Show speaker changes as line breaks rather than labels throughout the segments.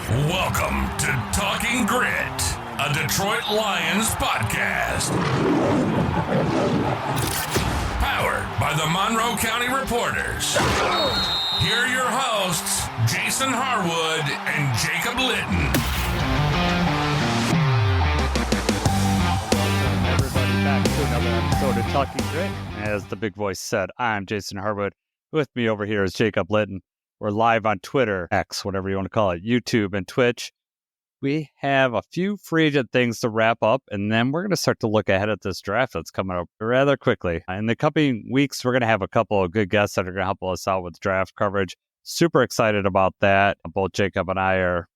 Welcome to Talking Grit, a Detroit Lions podcast. Powered by the Monroe County Reporters. Here are your hosts, Jason Harwood and Jacob Litton.
Welcome everybody back to another episode of Talking Grit. As the big voice said, I'm Jason Harwood. With me over here is Jacob Litton. We're live on Twitter, X, whatever you want to call it, YouTube and Twitch. We have a few free agent things to wrap up, and then we're going to start to look ahead at this draft that's coming up rather quickly. In the coming weeks, we're going to have a couple of good guests that are going to help us out with draft coverage. Super excited about that. Both Jacob and I are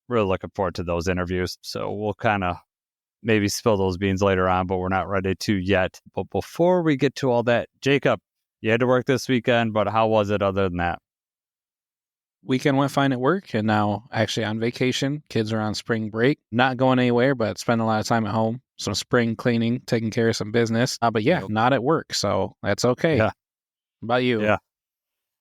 really looking forward to those interviews. So we'll kind of maybe spill those beans later on, but we're not ready to yet. But before we get to all that, Jacob, you had to work this weekend, but how was it other than that?
Weekend went fine at work, and now actually on vacation. Kids are on spring break, not going anywhere, but spending a lot of time at home. Some spring cleaning, taking care of some business. But yeah, not at work, so that's okay. Yeah. How about you?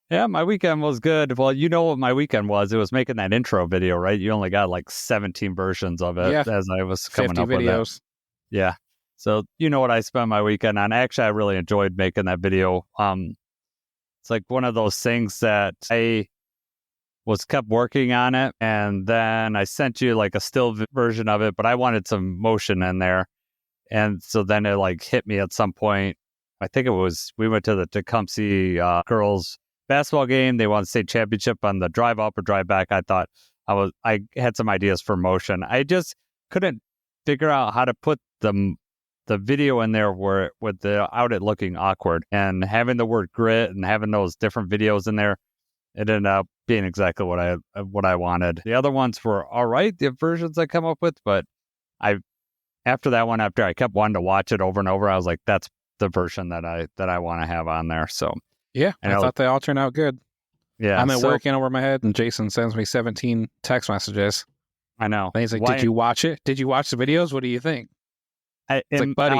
Yeah, my weekend was good. Well, you know what my weekend was? It was making that intro video, right? You only got like 17 versions of it as I was coming up with it. 50 videos. Yeah. So you know what I spent my weekend on. Actually, I really enjoyed making that video. It's like one of those things that I kept working on it, and then I sent you like a still version of it, but I wanted some motion in there. And so then it like hit me at some point. I think it was, we went to the Tecumseh girls basketball game. They won the state championship on the drive up or drive back. I thought I had some ideas for motion. I just couldn't figure out how to put the video in there without it looking awkward, and having the word grit and having those different videos in there, it ended up being exactly what I wanted. The other ones were all right, the versions I come up with, but after I kept wanting to watch it over and over, I was like, that's the version that I want to have on there. So
yeah, I thought they all turned out good.
Yeah,
I'm working over my head, and Jason sends me 17 text messages.
I know.
And he's like, did you watch it? Did you watch the videos? What do you think?
It's like, buddy,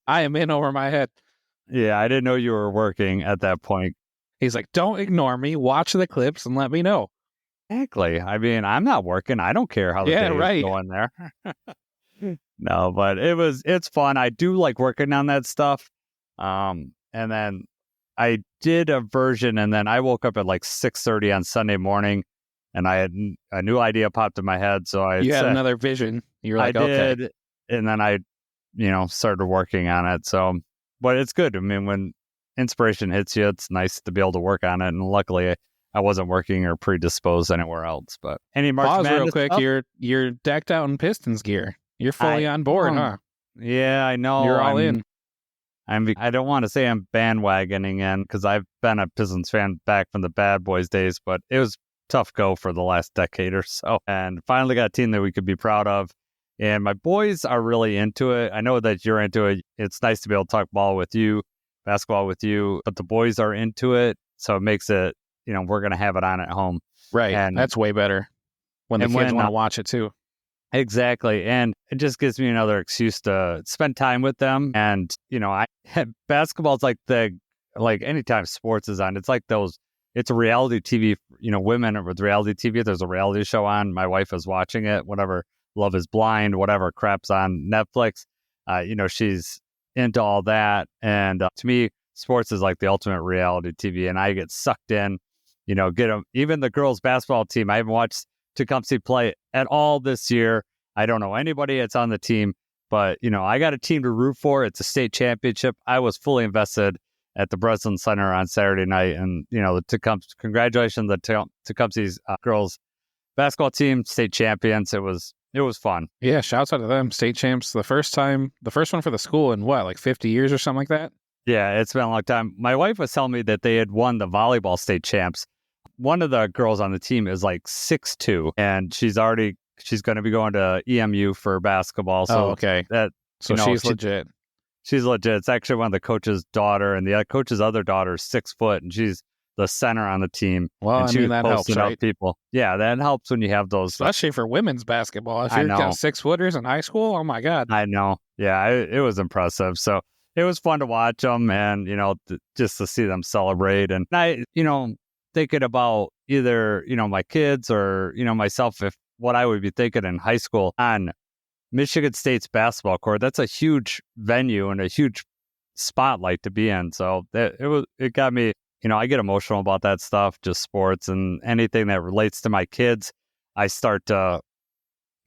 I am in over my head.
Yeah, I didn't know you were working at that point.
He's like, don't ignore me. Watch the clips and let me know.
Exactly. I mean, I'm not working. I don't care how the day is going there. No, but it's fun. I do like working on that stuff. And then I did a version, and then I woke up at like 6:30 on Sunday morning, and I had a new idea popped in my head. So
you had another vision. You were like, okay.
Did, and then I, started working on it. So, but it's good. I mean, when inspiration hits you, it's nice to be able to work on it. And luckily, I wasn't working or predisposed anywhere else. But any March Madness
real quick, you're decked out in Pistons gear. You're fully on board, huh?
Yeah, I know.
You're all in.
I don't want to say I'm bandwagoning in, because I've been a Pistons fan back from the Bad Boys days, but it was tough go for the last decade or so. And finally got a team that we could be proud of. And my boys are really into it. I know that you're into it. It's nice to be able to talk ball with you, basketball with you, but the boys are into it. So it makes it, we're going to have it on at home.
Right. And that's way better when the kids want to watch it too.
Exactly. And it just gives me another excuse to spend time with them. And, basketball is like anytime sports is on, it's like it's a reality TV, women with reality TV. There's a reality show on. My wife is watching it, whatever, Love is Blind, whatever crap's on Netflix. She's into all that. And to me, sports is like the ultimate reality TV. And I get sucked in, even the girls basketball team. I haven't watched Tecumseh play at all this year. I don't know anybody that's on the team, but, I got a team to root for. It's a state championship. I was fully invested at the Breslin Center on Saturday night. And, congratulations to Tecumseh's girls basketball team, state champions. It was fun.
Yeah, shouts out to them, state champs. The first one for the school in like 50 years or something like that?
Yeah, it's been a long time. My wife was telling me that they had won the volleyball state champs. One of the girls on the team is like 6'2", and she's going to be going to EMU for basketball. So
okay. She's legit.
She's legit. It's actually one of the coach's daughter, and the coach's other daughter is 6 foot, and she's the center on the team.
Well,
and
that helps, right?
People. Yeah, that helps when you have those.
Especially for women's basketball. If you've got 6-footers in high school, oh my God.
I know. Yeah, it was impressive. So it was fun to watch them, and, just to see them celebrate. And I, thinking about either, my kids or, myself, if what I would be thinking in high school on Michigan State's basketball court. That's a huge venue and a huge spotlight to be in. So it got me, I get emotional about that stuff, just sports and anything that relates to my kids. I start to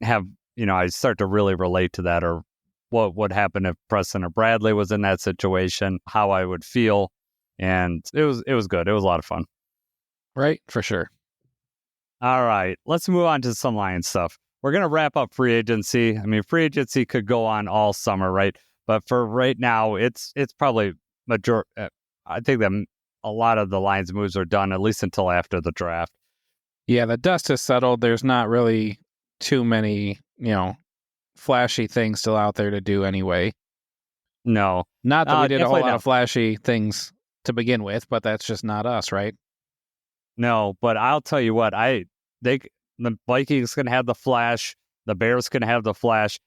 really relate to that, or what would happen if Preston or Bradley was in that situation, how I would feel. And it was good. It was a lot of fun.
Right, for sure.
All right, let's move on to some Lions stuff. We're going to wrap up free agency. I mean, free agency could go on all summer, right? But for right now, it's probably I think that a lot of the Lions moves are done, at least until after the draft.
Yeah, the dust has settled. There's not really too many, flashy things still out there to do anyway.
No.
Not that we did a whole lot of flashy things to begin with, but that's just not us, right?
No, but I'll tell you what, the Vikings can have the flash, the Bears can have the flash.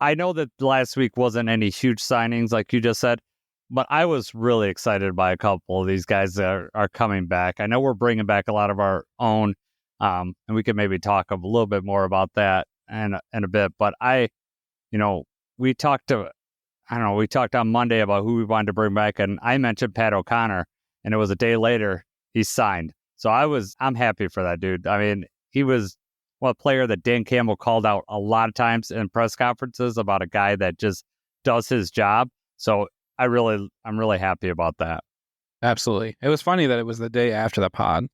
I know that last week wasn't any huge signings like you just said, but I was really excited by a couple of these guys that are coming back. I know we're bringing back a lot of our own, and we can maybe talk a little bit more about that in a bit. But we talked on Monday about who we wanted to bring back, and I mentioned Pat O'Connor, and it was a day later he signed. So I'm happy for that dude. I mean, he was a player that Dan Campbell called out a lot of times in press conferences about a guy that just does his job. So I'm really happy about that.
Absolutely. It was funny that it was the day after the pod,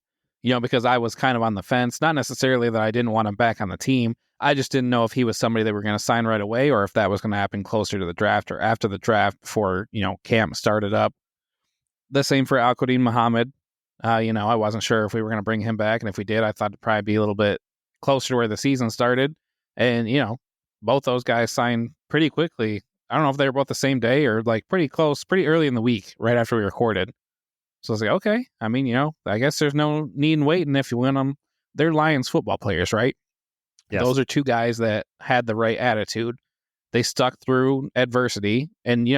because I was kind of on the fence, not necessarily that I didn't want him back on the team. I just didn't know if he was somebody that we're going to sign right away, or if that was going to happen closer to the draft or after the draft before, camp started up. The same for Al-Quadin Muhammad. I wasn't sure if we were going to bring him back. And if we did, I thought it'd probably be a little bit closer to where the season started. And, both those guys signed pretty quickly. I don't know if they were both the same day or like pretty close, pretty early in the week, right after we recorded. So I was like, okay. I mean, I guess there's no need in waiting if you win them. They're Lions football players, right? Yes. Those are two guys that had the right attitude. They stuck through adversity. And,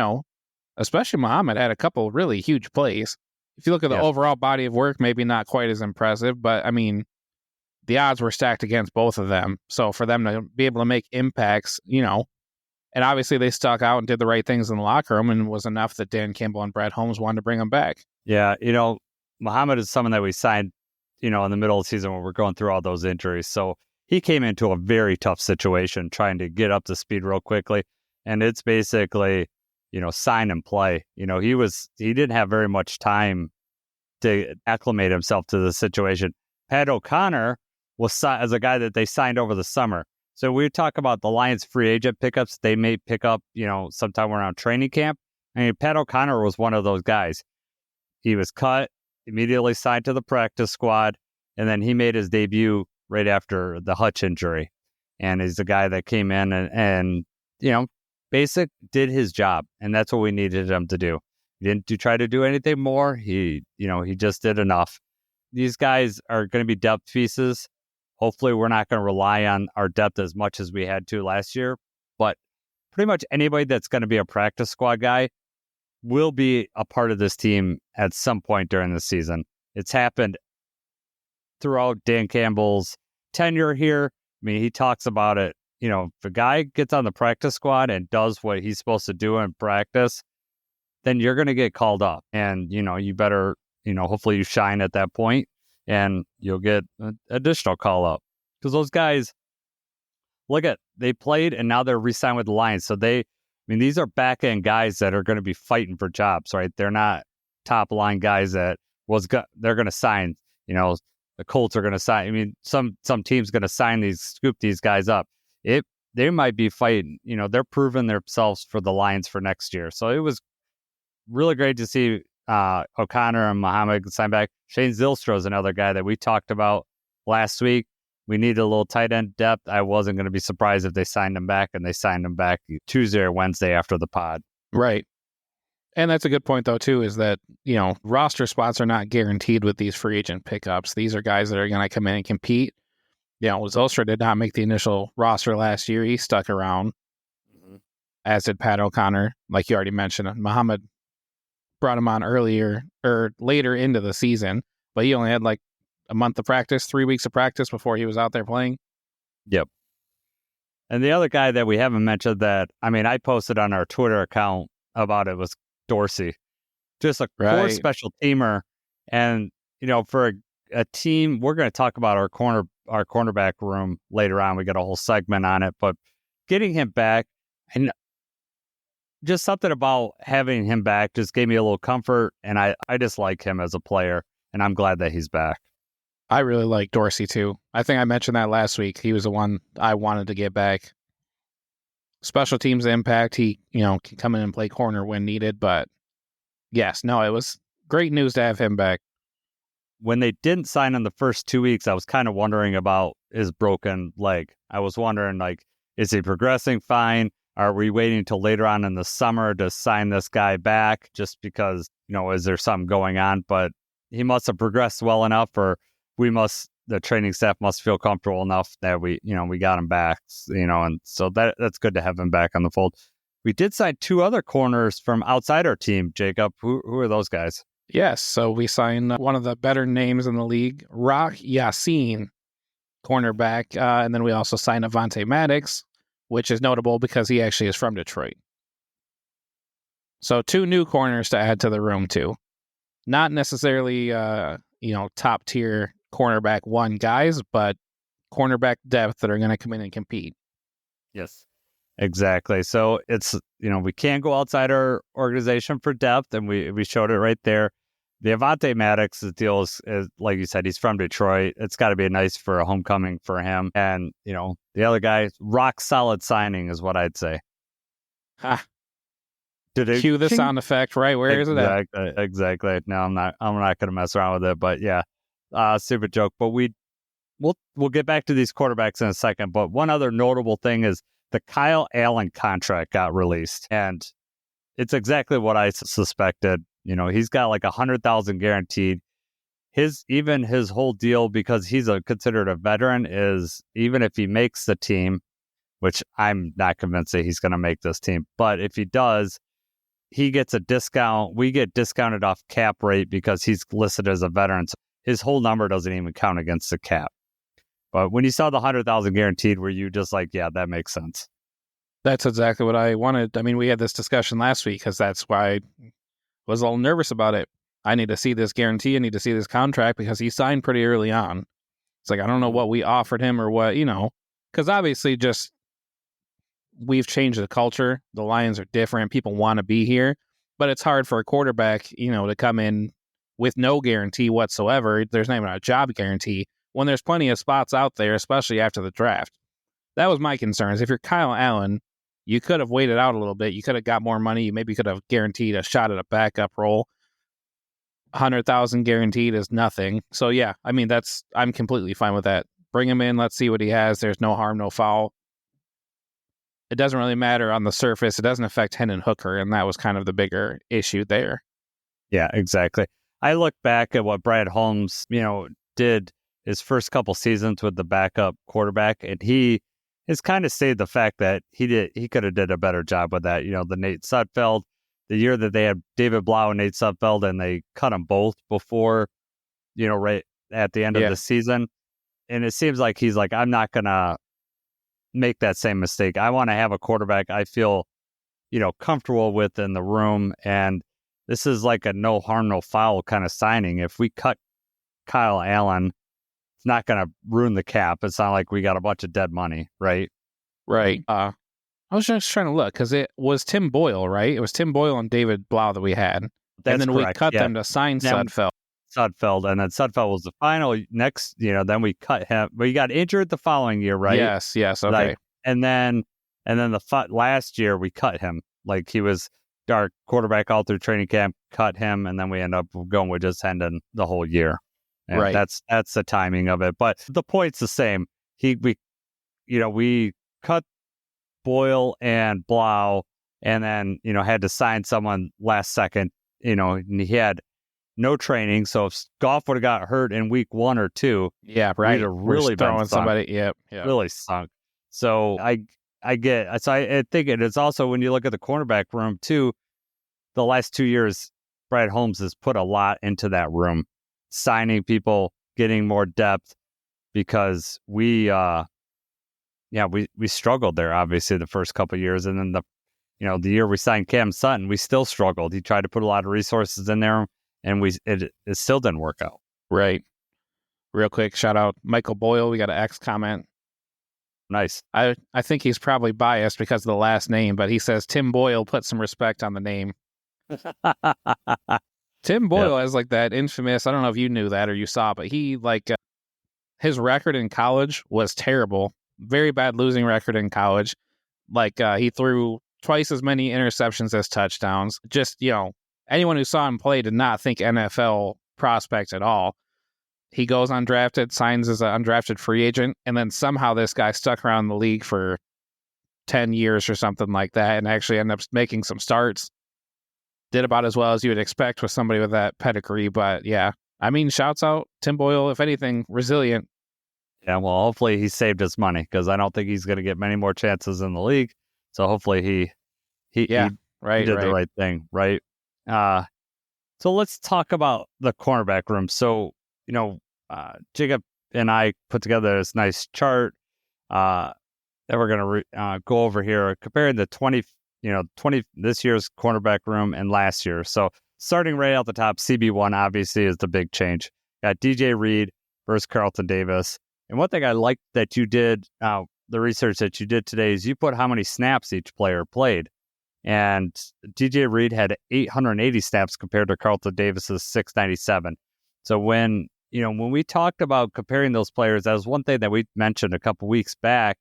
especially Muhammad had a couple really huge plays. If you look at the overall body of work, maybe not quite as impressive, but I mean, the odds were stacked against both of them. So for them to be able to make impacts, and obviously they stuck out and did the right things in the locker room, and was enough that Dan Campbell and Brad Holmes wanted to bring them back.
Yeah, Muhammad is someone that we signed, in the middle of the season when we're going through all those injuries. So he came into a very tough situation trying to get up to speed real quickly. And it's basically, sign and play. He didn't have very much time to acclimate himself to the situation. Pat O'Connor was as a guy that they signed over the summer. So we talk about the Lions free agent pickups. They may pick up, sometime around training camp. I mean, Pat O'Connor was one of those guys. He was cut, immediately signed to the practice squad, and then he made his debut right after the Hutch injury. And he's the guy that came in and did his job, and that's what we needed him to do. He didn't try to do anything more. He just did enough. These guys are going to be depth pieces. Hopefully, we're not going to rely on our depth as much as we had to last year. But pretty much anybody that's going to be a practice squad guy will be a part of this team at some point during the season. It's happened throughout Dan Campbell's tenure here. I mean, he talks about it. If a guy gets on the practice squad and does what he's supposed to do in practice, then you're going to get called up. And, you better, hopefully you shine at that point and you'll get an additional call up. Because those guys, they played and now they're re-signed with the Lions. So these are back-end guys that are going to be fighting for jobs, right? They're not top-line guys that they're going to sign. The Colts are going to sign. I mean, some team's going to scoop these guys up. They might be fighting. They're proving themselves for the Lions for next year. So it was really great to see O'Connor and Muhammad sign back. Shane Zylstra is another guy that we talked about last week. We needed a little tight end depth. I wasn't going to be surprised if they signed him back, and they signed him back Tuesday or Wednesday after the pod.
Right. And that's a good point, though, too, is that, roster spots are not guaranteed with these free agent pickups. These are guys that are going to come in and compete. Zylstra did not make the initial roster last year. He stuck around, as did Pat O'Connor, like you already mentioned. Muhammad brought him on later into the season, but he only had like a month of practice, 3 weeks of practice before he was out there playing.
Yep. And the other guy that we haven't mentioned that, I posted on our Twitter account about it was Dorsey. Just a core special teamer. And, for a team, we're going to talk about our cornerback room later on. We got a whole segment on it. But getting him back, and just something about having him back just gave me a little comfort. And I just like him as a player. And I'm glad that he's back.
I really like Dorsey, too. I think I mentioned that last week. He was the one I wanted to get back. Special teams impact. He, can come in and play corner when needed. But yes, no, it was great news to have him back.
When they didn't sign him the first 2 weeks, I was kind of wondering about his broken leg. I was wondering, is he progressing fine? Are we waiting until later on in the summer to sign this guy back just because, is there something going on? But he must have progressed well enough, or the training staff must feel comfortable enough that we got him back, and so that's good to have him back on the fold. We did sign 2 other corners from outside our team, Jacob. Who are those guys?
Yes, so we signed one of the better names in the league, Rock Yassin, cornerback, and then we also signed Avonte Maddox, which is notable because he actually is from Detroit. So 2 new corners to add to the room too. Not necessarily, top tier cornerback 1 guys, but cornerback depth that are going to come in and compete.
Yes, exactly. So it's, we can't go outside our organization for depth, and we showed it right there. The Avonte Maddox deal is, like you said, he's from Detroit. It's got to be nice for a homecoming for him. And, the other guy, rock solid signing is what I'd say.
Ha. Cue the sound effect, right? Where is it at?
Exactly. No, I'm not going to mess around with it, but yeah, stupid joke. But we'll get back to these quarterbacks in a second. But one other notable thing is the Kyle Allen contract got released, and it's exactly what I suspected. He's got like $100,000 guaranteed. His whole deal, because he's considered a veteran, is even if he makes the team, which I'm not convinced that he's going to make this team, but if he does, he gets a discount. We get discounted off cap rate because he's listed as a veteran. So his whole number doesn't even count against the cap. But when you saw the $100,000 guaranteed, were you just like, yeah, that makes sense?
That's exactly what I wanted. We had this discussion last week because that's why I was a little nervous about it. I need to see this guarantee. I need to see this contract because he signed pretty early on. It's like, I don't know what we offered him or what, because obviously we've changed the culture. The Lions are different. People want to be here, but it's hard for a quarterback, to come in with no guarantee whatsoever. There's not even a job guarantee when there's plenty of spots out there, especially after the draft. That was my concerns. If you're Kyle Allen, you could have waited out a little bit. You could have got more money. You maybe could have guaranteed a shot at a backup role. 100,000 guaranteed is nothing. So yeah, I'm completely fine with that. Bring him in. Let's see what he has. There's no harm, no foul. It doesn't really matter on the surface. It doesn't affect Hendon Hooker, and that was kind of the bigger issue there.
Yeah, exactly. I look back at what Brad Holmes, did his first couple seasons with the backup quarterback, and he has kind of stated the fact that he could have did a better job with that. The Nate Sudfeld, the year that they had David Blau and Nate Sudfeld, and they cut them both before, right at the end of the season. And it seems like he's like, I'm not going to make that same mistake. I want to have a quarterback I feel, comfortable with in the room. And this is like a no harm, no foul kind of signing. If we cut Kyle Allen, it's not going to ruin the cap. It's not like we got a bunch of dead money, right?
Right. I was just trying to look because it was Tim Boyle, right? It was Tim Boyle and David Blau that we had.
That's
and then
correct.
We cut them to sign Sudfeld.
And then Sudfeld was the final next, then we cut him. But he got injured the following year, right?
Yes, okay.
And then last year we cut him. Like he was our quarterback all through training camp, cut him, and then we end up going with just Hendon the whole year. And
right.
That's the timing of it. But the point's the same. We cut Boyle and Blau, and then had to sign someone last second. And he had no training. So if Goff would have got hurt in week 1 or 2,
yeah, right,
we'd have really been
throwing somebody. Yep,
really sunk. So I think it is also when you look at the cornerback room too. The last 2 years, Brad Holmes has put a lot into that room, signing people, getting more depth, because we we struggled there, obviously, the first couple of years. And then the year we signed Cam Sutton, we still struggled. He tried to put a lot of resources in there, and it still didn't work out.
Right. Real quick, shout out Michael Boyle. We got an X comment.
Nice.
I think he's probably biased because of the last name, but he says Tim Boyle put some respect on the name. Tim Boyle has like that infamous, I don't know if you knew that or you saw, but he his record in college was terrible. Very bad losing record in college. He threw twice as many interceptions as touchdowns. Just, anyone who saw him play did not think NFL prospect at all. He goes undrafted, signs as an undrafted free agent, and then somehow this guy stuck around the league for 10 years or something like that and actually ended up making some starts. Did about as well as you would expect with somebody with that pedigree. But yeah, I mean, shouts out Tim Boyle, if anything, resilient.
Yeah, well, hopefully he saved his money because I don't think he's going to get many more chances in the league. So hopefully he did the right thing, right? So let's talk about the cornerback room. So, Jacob and I put together this nice chart that we're going to go over here, comparing the 20 this year's cornerback room and last year. So starting right out the top, CB1 obviously is the big change. Got DJ Reed versus Carlton Davis. And one thing I liked that you did, the research that you did today, is you put how many snaps each player played. And DJ Reed had 880 snaps compared to Carlton Davis's 697. So when we talked about comparing those players, that was one thing that we mentioned a couple weeks back,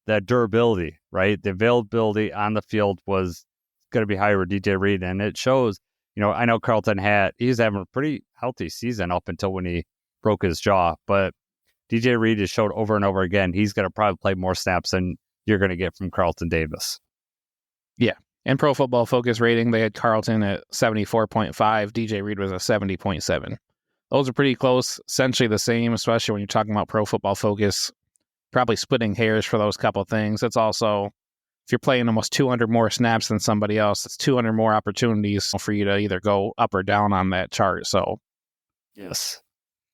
that durability, right? The availability on the field was going to be higher with DJ Reed. And it shows, I know Carlton he's having a pretty healthy season up until when he broke his jaw. But DJ Reed has showed over and over again, he's going to probably play more snaps than you're going to get from Carlton Davis.
Yeah. And Pro Football Focus rating, they had Carlton at 74.5. DJ Reed was a 70.7. Those are pretty close, essentially the same, especially when you're talking about Pro Football Focus, probably splitting hairs for those couple things. It's also, if you're playing almost 200 more snaps than somebody else, it's 200 more opportunities for you to either go up or down on that chart. So,
yes,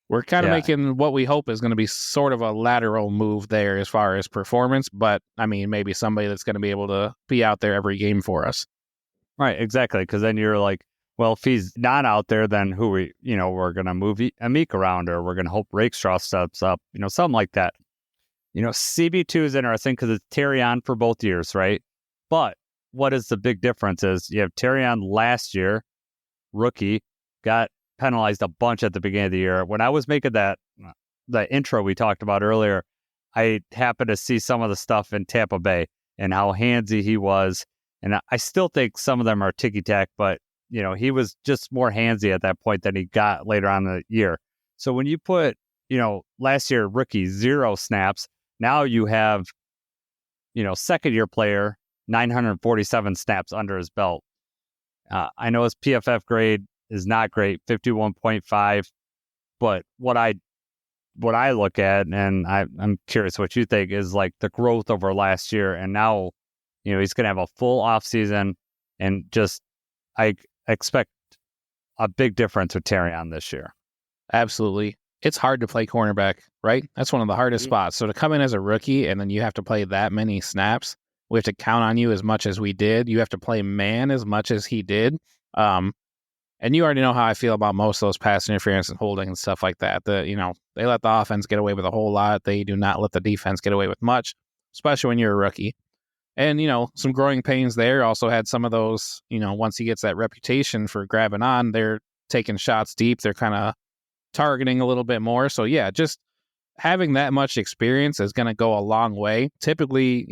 we're kind of making what we hope is going to be sort of a lateral move there as far as performance. But, I mean, maybe somebody that's going to be able to be out there every game for us.
Right, exactly. Because then you're like, well, if he's not out there, then we're going to move Amik around, or we're going to hope Rakestraw steps up, something like that. CB2 is interesting because it's Terrion for both years, right? But what is the big difference is you have Terrion last year, rookie, got penalized a bunch at the beginning of the year. When I was making the intro we talked about earlier, I happened to see some of the stuff in Tampa Bay and how handsy he was. And I still think some of them are ticky-tack, but he was just more handsy at that point than he got later on in the year. So when you put, last year, rookie, 0 snaps, now you have, second year player, 947 snaps under his belt. I know his PFF grade is not great, 51.5, but what I look at, and I'm curious what you think, is like the growth over last year. And now, he's going to have a full off season, and just, I expect a big difference with Terrion this year.
Absolutely. It's hard to play cornerback, right? That's one of the hardest spots. So to come in as a rookie and then you have to play that many snaps, we have to count on you as much as we did. You have to play man as much as he did. And you already know how I feel about most of those pass interference and holding and stuff like that. They let the offense get away with a whole lot. They do not let the defense get away with much, especially when you're a rookie. And, some growing pains there. Also had some of those, once he gets that reputation for grabbing on, they're taking shots deep. They're kind of targeting a little bit more. So, yeah, just having that much experience is going to go a long way. Typically,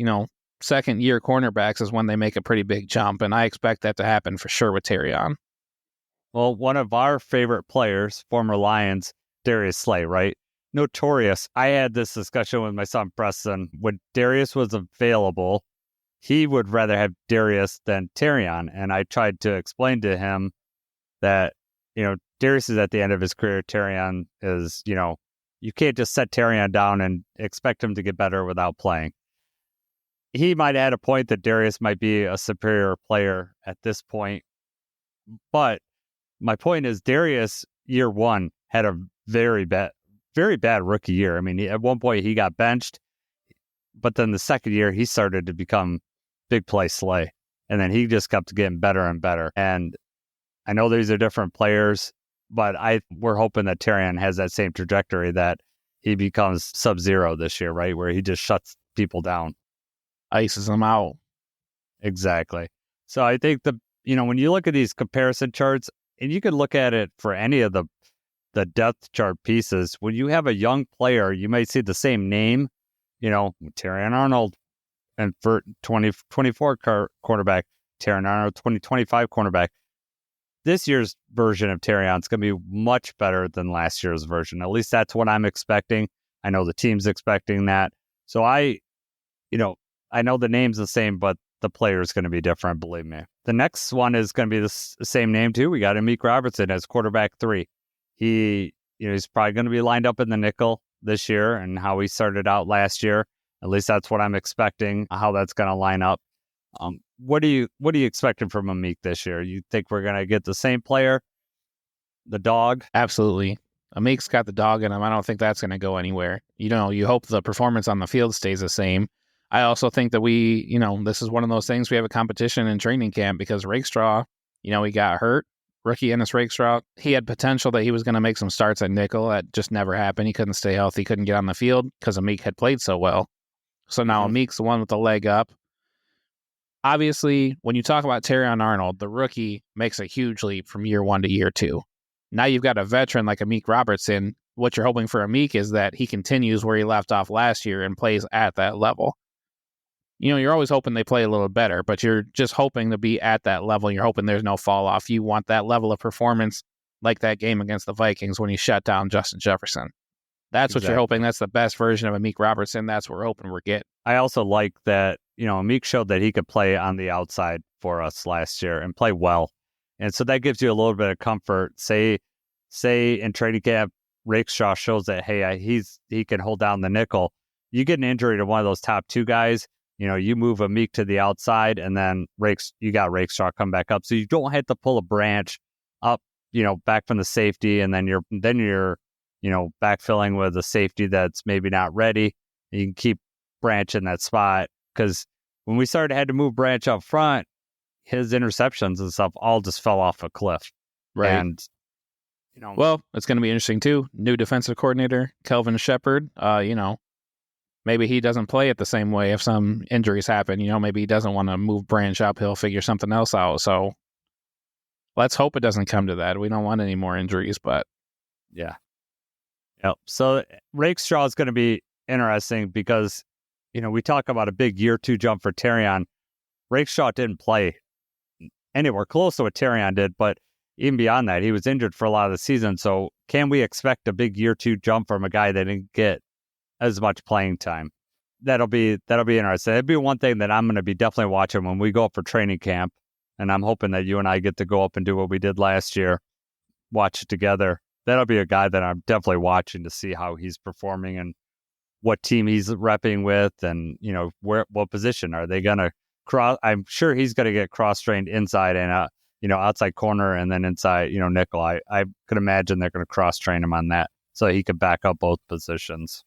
second-year cornerbacks is when they make a pretty big jump, and I expect that to happen for sure with Terrion.
Well, one of our favorite players, former Lions, Darius Slay, right? Notorious. I had this discussion with my son Preston. When Darius was available, he would rather have Darius than Terrion. And I tried to explain to him that, Darius is at the end of his career. Terrion is, you can't just set Terrion down and expect him to get better without playing. He might add a point that Darius might be a superior player at this point. But my point is, Darius, year one, had a very bad rookie year. I mean, at one point he got benched. But then the second year, he started to become big play Slay. And then he just kept getting better and better. And I know these are different players, but we're hoping that Terrion has that same trajectory, that he becomes Sub-Zero this year, right? Where he just shuts people down.
Ices them out.
Exactly. So I think when you look at these comparison charts, and you could look at it for any of the depth chart pieces, when you have a young player, you might see the same name, Terrion Arnold, and for 2024 cornerback, Terrion Arnold, 2025 cornerback. This year's version of Terrion is going to be much better than last year's version. At least that's what I'm expecting. I know the team's expecting that. So I know the name's the same, but the player is going to be different, believe me. The next one is going to be the same name too. We got Amik Robertson as quarterback 3. He's probably going to be lined up in the nickel this year, and how he started out last year. At least that's what I'm expecting, how that's going to line up. What are you expecting from Amik this year? You think we're going to get the same player, the dog?
Absolutely. Amik's got the dog in him. I don't think that's going to go anywhere. You hope the performance on the field stays the same. I also think that this is one of those things, we have a competition in training camp, because Rakestraw, he got hurt. Rookie Ennis Rakestraw, he had potential that he was going to make some starts at nickel. That just never happened. He couldn't stay healthy, couldn't get on the field because Amik had played so well. So now Amik's the one with the leg up. Obviously, when you talk about Terrion Arnold, the rookie makes a huge leap from year 1 to year 2. Now you've got a veteran like Amik Robertson. What you're hoping for Amik is that he continues where he left off last year and plays at that level. You're always hoping they play a little better, but you're just hoping to be at that level. You're hoping there's no fall off. You want that level of performance, like that game against the Vikings when he shut down Justin Jefferson. That's what you're hoping. That's the best version of Amik Robertson. That's what we're hoping we're getting.
I also like that, Amik showed that he could play on the outside for us last year and play well. And so that gives you a little bit of comfort. Say in training camp, Rakestraw shows that, hey, he can hold down the nickel. You get an injury to one of those top 2 guys, you move Amik to the outside, and then you got Rakestraw come back up. So you don't have to pull a branch up, back from the safety, and then you're backfilling with a safety that's maybe not ready. You can keep Branch in that spot, because when we had to move Branch up front, his interceptions and stuff all just fell off a cliff.
Right.
And,
well, it's going to be interesting too. New defensive coordinator, Kelvin Shepard, maybe he doesn't play it the same way if some injuries happen. Maybe he doesn't want to move Branch up. He'll figure something else out. So let's hope it doesn't come to that. We don't want any more injuries, but
yeah. Yep. So Rakestraw is going to be interesting because, we talk about a big year 2 jump for Terrion. Rakestraw didn't play anywhere close to what Terrion did, but even beyond that, he was injured for a lot of the season. So can we expect a big year 2 jump from a guy that didn't get as much playing time? That'll be interesting. It'd be one thing that I'm going to be definitely watching when we go up for training camp, and I'm hoping that you and I get to go up and do what we did last year, watch it together. That'll be a guy that I'm definitely watching to see how he's performing and what team he's repping with, and what position are they going to cross. I'm sure he's going to get cross-trained inside and outside corner, and then inside nickel. I could imagine they're going to cross-train him on that so he could back up both positions.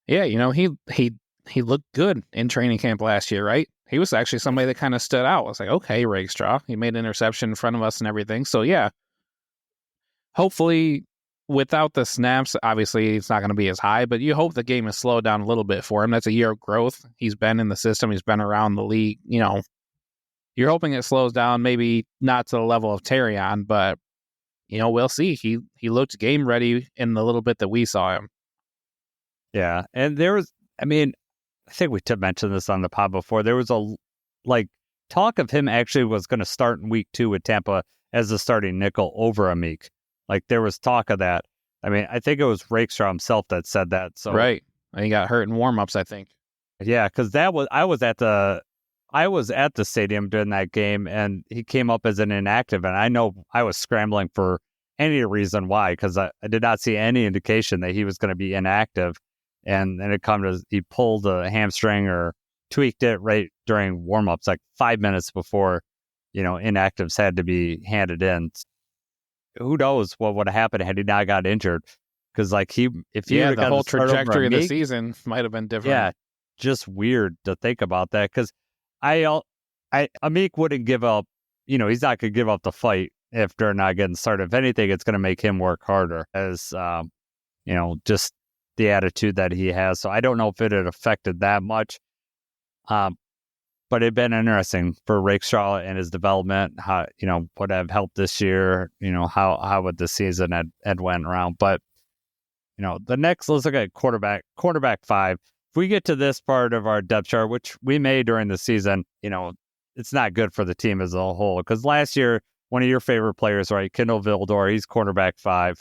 Yeah, he looked good in training camp last year, right? He was actually somebody that kind of stood out. I was like, okay, Rakestraw. He made an interception in front of us and everything. So yeah, hopefully without the snaps, obviously it's not going to be as high, but you hope the game is slowed down a little bit for him. That's a year of growth. He's been in the system. He's been around the league. You're hoping it slows down, maybe not to the level of Terrion, but we'll see. He looked game ready in the little bit that we saw him.
Yeah, and I think we mentioned this on the pod before. There was talk of him actually was going to start in week 2 with Tampa as the starting nickel over Amik. There was talk of that. I think it was Rakestraw himself that said that. So
right, and he got hurt in warm-ups, I think.
Yeah, because I was at the stadium during that game, and he came up as an inactive, and I know I was scrambling for any reason why, because I did not see any indication that he was going to be inactive. And then he pulled a hamstring or tweaked it right during warm-ups, 5 minutes before, inactives had to be handed in. Who knows what would have happened had he not got injured? Because the whole
trajectory of the season might have been different.
Yeah, just weird to think about that because Amik wouldn't give up. He's not going to give up the fight if they're not getting started. If anything, it's going to make him work harder as, just the attitude that he has. So I don't know if it had affected that much. But it'd been interesting for Rakestraw and his development, how, would have helped this year, how would the season had went around. But, the next, let's look at quarterback 5. If we get to this part of our depth chart, which we may during the season, it's not good for the team as a whole. Because last year, one of your favorite players, right, Kendall Vildor, he's quarterback 5.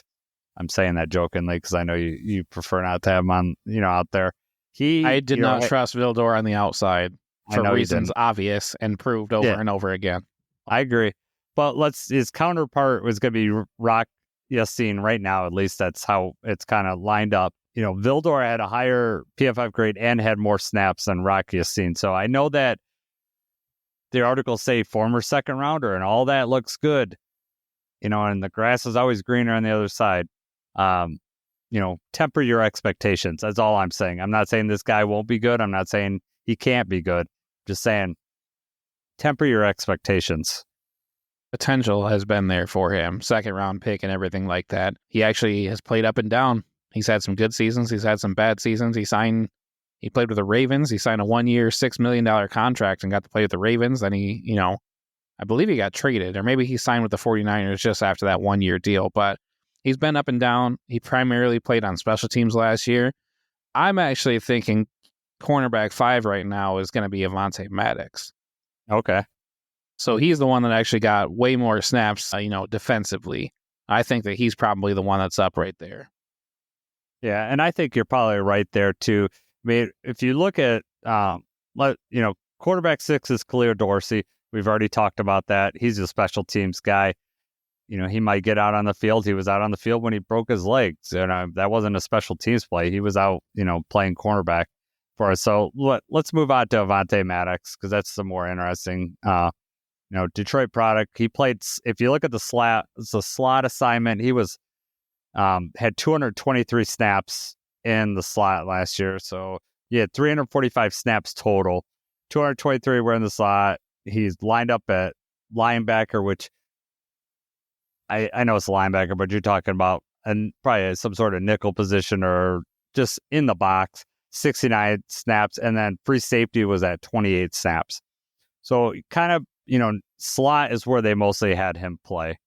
I'm saying that jokingly because I know you prefer not to have him on, out there.
I did not trust Vildor on the outside for reasons obvious and proved over and over again.
I agree. But his counterpart was going to be Rock Yassin right now. At least that's how it's kind of lined up. Vildor had a higher PFF grade and had more snaps than Rock Yassin. So I know that the articles say former second rounder and all that looks good, and the grass is always greener on the other side. Temper your expectations. That's all I'm saying. I'm not saying this guy won't be good. I'm not saying he can't be good. Just saying, temper your expectations.
Potential has been there for him. Second round pick and everything like that. He actually has played up and down. He's had some good seasons. He's had some bad seasons. He played with the Ravens. He signed a 1-year, $6 million contract and got to play with the Ravens. Then he, I believe he got traded, or maybe he signed with the 49ers just after that 1-year deal. But he's been up and down. He primarily played on special teams last year. I'm actually thinking cornerback 5 right now is going to be Avonte Maddox.
Okay.
So he's the one that actually got way more snaps, defensively. I think that he's probably the one that's up right there.
Yeah, and I think you're probably right there too. I mean, if you look at, quarterback 6 is Khalil Dorsey. We've already talked about that. He's a special teams guy. He might get out on the field. He was out on the field when he broke his legs. That wasn't a special teams play. He was out, playing cornerback for us. So let's move on to Avonte Maddox because that's the more interesting. Detroit product. He played. If you look at the slot assignment, he was had 223 snaps in the slot last year. So he had 345 snaps total. 223 were in the slot. He's lined up at linebacker, which I know it's a linebacker, but you're talking about probably some sort of nickel position or just in the box. 69 snaps, and then free safety was at 28 snaps. So kind of, slot is where they mostly had him play.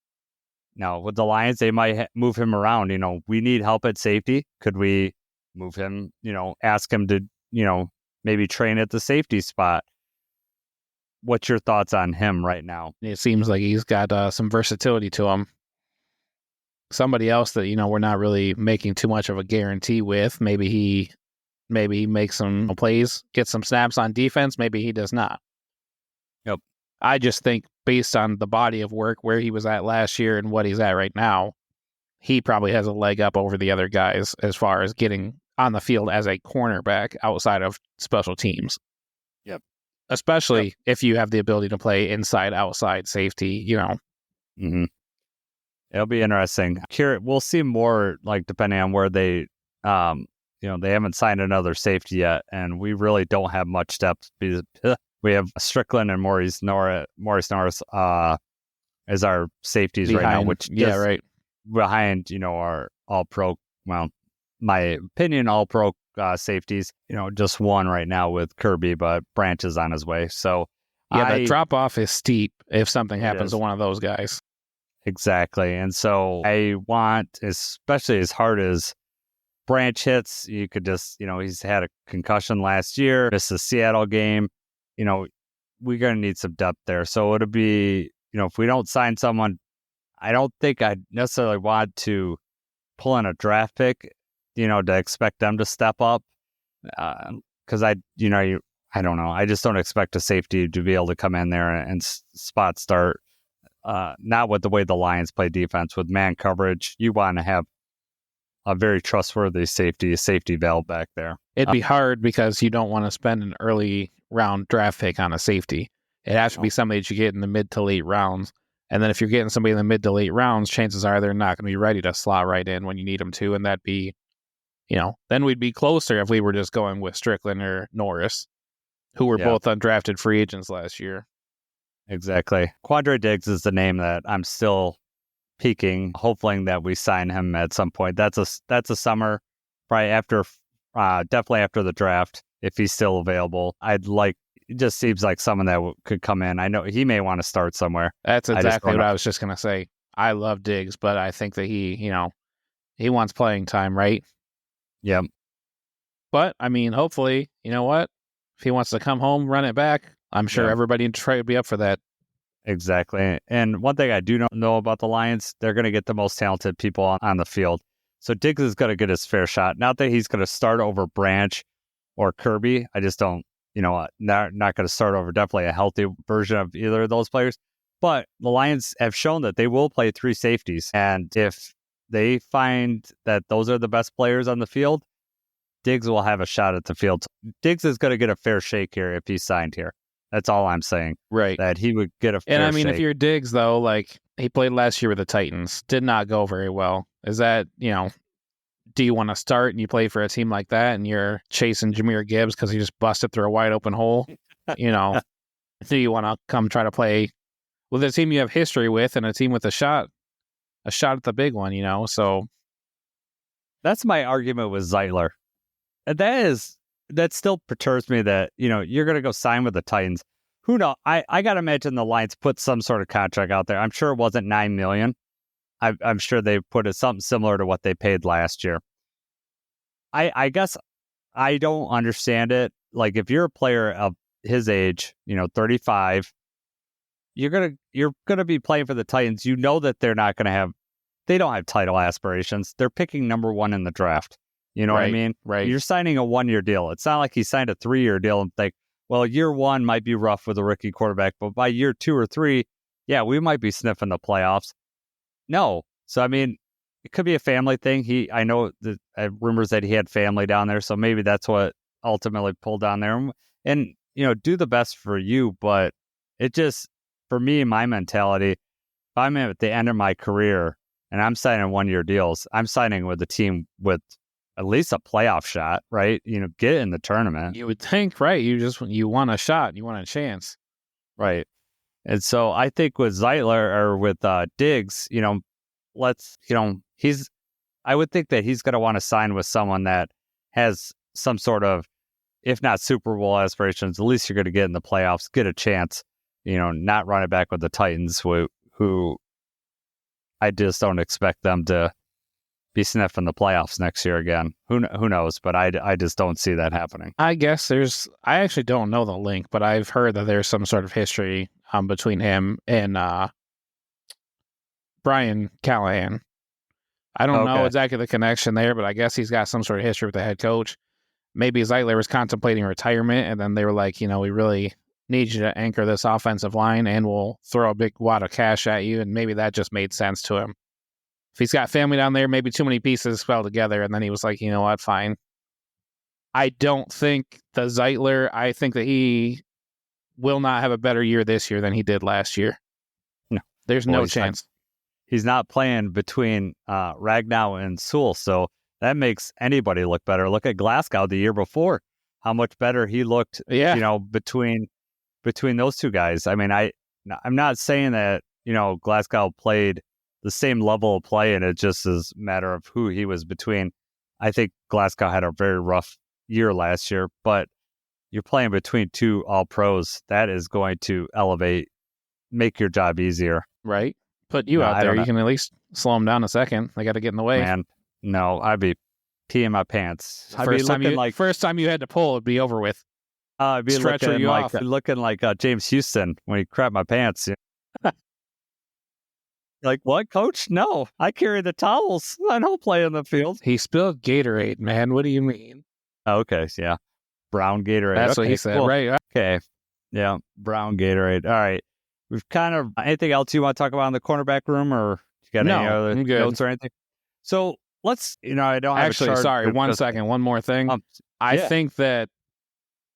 Now, with the Lions, they might move him around. We need help at safety. Could we move him, ask him to, maybe train at the safety spot? What's your thoughts on him right now?
It seems like he's got some versatility to him. Somebody else that, we're not really making too much of a guarantee with. Maybe he makes some plays, gets some snaps on defense. Maybe he does not.
Yep.
I just think based on the body of work, where he was at last year and what he's at right now, he probably has a leg up over the other guys as far as getting on the field as a cornerback outside of special teams.
Yep.
Especially if you have the ability to play inside, outside, safety,
Mm-hmm. It'll be interesting. We'll see more, depending on where they, they haven't signed another safety yet, and we really don't have much depth. We have Strickland and Maurice Norris as our safeties behind, right now, which
right
behind, our all-pro, my opinion, all-pro safeties, just one right now with Kirby, but Branch is on his way. So
the drop-off is steep if something happens to one of those guys.
Exactly. And so I want, especially as hard as Branch hits, you could just, he's had a concussion last year, missed the Seattle game. We're going to need some depth there. So it'll be, if we don't sign someone, I don't think I necessarily want to pull in a draft pick, to expect them to step up. Because I don't know. I just don't expect a safety to be able to come in there and spot start. Not with the way the Lions play defense with man coverage. You want to have a very trustworthy safety valve back there.
It'd be hard because you don't want to spend an early round draft pick on a safety. It has to be somebody that you get in the mid to late rounds. And then if you're getting somebody in the mid to late rounds, chances are they're not going to be ready to slot right in when you need them to. And that'd be Then we'd be closer if we were just going with Strickland or Norris, who were both undrafted free agents last year.
Exactly. Quandre Diggs is the name that I'm still peaking, hoping that we sign him at some point. That's a summer, probably definitely after the draft, if he's still available. It just seems like someone that could come in. I know he may want to start somewhere.
That's exactly what I was just going to say. I love Diggs, but I think that he wants playing time, right?
Yep.
But, hopefully, you know what? If he wants to come home, run it back, I'm sure everybody in Detroit would be up for that.
Exactly. And one thing I do know about the Lions, they're going to get the most talented people on the field. So Diggs is going to get his fair shot. Not that he's going to start over Branch or Kirby. I just don't, not going to start over definitely a healthy version of either of those players. But the Lions have shown that they will play 3 safeties. And if they find that those are the best players on the field, Diggs will have a shot at the field. Diggs is going to get a fair shake here if he's signed here. That's all I'm saying.
Right.
That he would get a fair shake.
If you're Diggs, though, he played last year with the Titans, did not go very well. Is that, do you want to start and you play for a team like that and you're chasing Jahmyr Gibbs because he just busted through a wide open hole? Do you want to come try to play with a team you have history with and a team with a shot at the big one, So
that's my argument with Zeitler. And that still perturbs me that, you're going to go sign with the Titans. Who knows? I got to imagine the Lions put some sort of contract out there. I'm sure it wasn't $9 million. I'm sure they put it something similar to what they paid last year. I guess I don't understand it. Like, if you're a player of his age, 35, you're gonna be playing for the Titans. You know that they don't have title aspirations. They're picking number 1 in the draft. You know what I mean?
Right.
You're signing a 1-year deal. It's not like he signed a 3-year deal and think, well, year 1 might be rough with a rookie quarterback, but by year 2 or 3, we might be sniffing the playoffs. No. So, it could be a family thing. I know the rumors that he had family down there, so maybe that's what ultimately pulled down there. And, do the best for you, but it just, for me, my mentality, if I'm at the end of my career and I'm signing 1-year deals, I'm signing with a team with at least a playoff shot, right? Get in the tournament.
You would think, right? You want a shot, you want a chance.
Right. And so I think with Zeitler or with Diggs, I would think that he's going to want to sign with someone that has some sort of, if not Super Bowl aspirations, at least you're going to get in the playoffs, get a chance, not run it back with the Titans, who I just don't expect them to be sniffing the playoffs next year again. Who knows? But I just don't see that happening.
I guess I actually don't know the link, but I've heard that there's some sort of history between him and Brian Callahan. I don't know exactly the connection there, but I guess he's got some sort of history with the head coach. Maybe Zeitler was contemplating retirement, and then they were like, we really need you to anchor this offensive line, and we'll throw a big wad of cash at you, and maybe that just made sense to him. If he's got family down there, maybe too many pieces fell together, and then he was like, you know what, fine. I don't think the Zeitler, I think that he will not have a better year this year than he did last year.
No.
There's no chance.
He's not playing between Ragnow and Sewell, so that makes anybody look better. Look at Glasgow the year before, how much better he looked, between those two guys. I'm not saying that, Glasgow played the same level of play and it just is a matter of who he was between. I think Glasgow had a very rough year last year, but you're playing between 2 all-pros. That is going to make your job easier.
Right. Put you out there. You can at least slow them down a second. They got to get in the way.
Man, no, I'd be peeing my pants.
First time you had to pull, it'd be over with.
I'd be looking like James Houston when he crapped my pants. Like, what, coach? No, I carry the towels. I don't play in the field.
He spilled Gatorade, man. What do you mean?
Okay, yeah. Brown Gatorade.
That's what he said, cool. Right?
Okay. Yeah, brown Gatorade. All right. We've kind of, anything else you want to talk about in the cornerback room, or you got any other notes or anything? So let's, I don't have
actually, sorry, 1 second. One more thing. I think that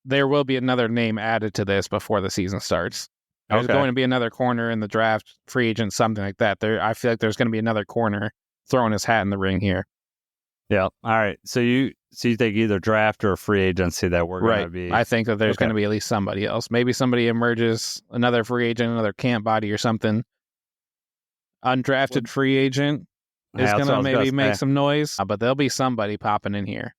there will be another name added to this before the season starts. There's going to be another corner in the draft, free agent, something like that. I feel like there's going to be another corner throwing his hat in the ring here.
Yeah. All right. So you think either draft or free agency that we're going to be?
I think that there's going to be at least somebody else. Maybe somebody emerges, another free agent, another camp body or something. Undrafted free agent is going to maybe make some noise, but there'll be somebody popping in here.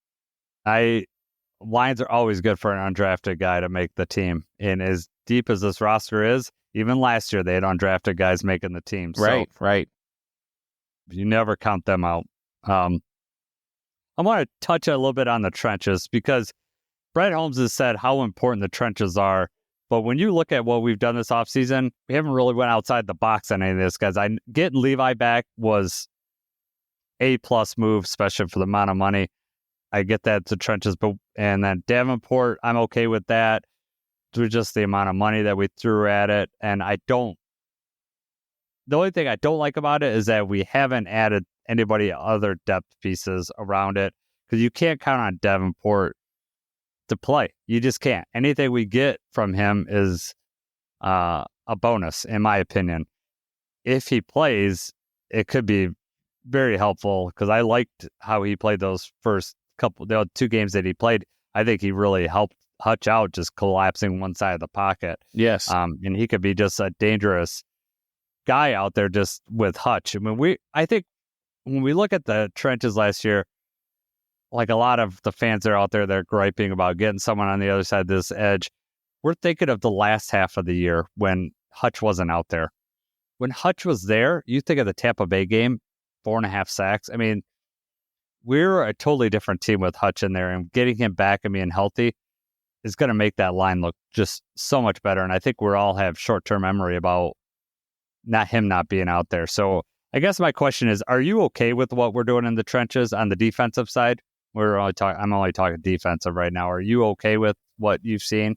Lions are always good for an undrafted guy to make the team. And as deep as this roster is, even last year they had undrafted guys making the team.
Right.
You never count them out. I want to touch a little bit on the trenches because Brett Holmes has said how important the trenches are. But when you look at what we've done this offseason, we haven't really went outside the box on any of this, guys. Getting Levi back was A-plus move, especially for the amount of money. I get that the trenches, and then Davenport, I'm okay with that through just the amount of money that we threw at it. And the only thing I don't like about it is that we haven't added anybody other depth pieces around it because you can't count on Davenport to play. You just can't. Anything we get from him is a bonus, in my opinion. If he plays, it could be very helpful because I liked how he played those first the 2 games that he played. I think he really helped Hutch out, just collapsing one side of the pocket.
Yes.
And he could be just a dangerous guy out there just with Hutch. I mean, I think when we look at the trenches last year, like a lot of the fans that are out there, they're griping about getting someone on the other side of this edge. We're thinking of the last half of the year when Hutch wasn't out there. When Hutch was there, you think of the Tampa Bay game, 4.5 sacks. I mean, we're a totally different team with Hutch in there, and getting him back and being healthy is going to make that line look just so much better. And I think we all have short-term memory about him not being out there. So I guess my question is, are you okay with what we're doing in the trenches on the defensive side? I'm only talking defensive right now. Are you okay with what you've seen?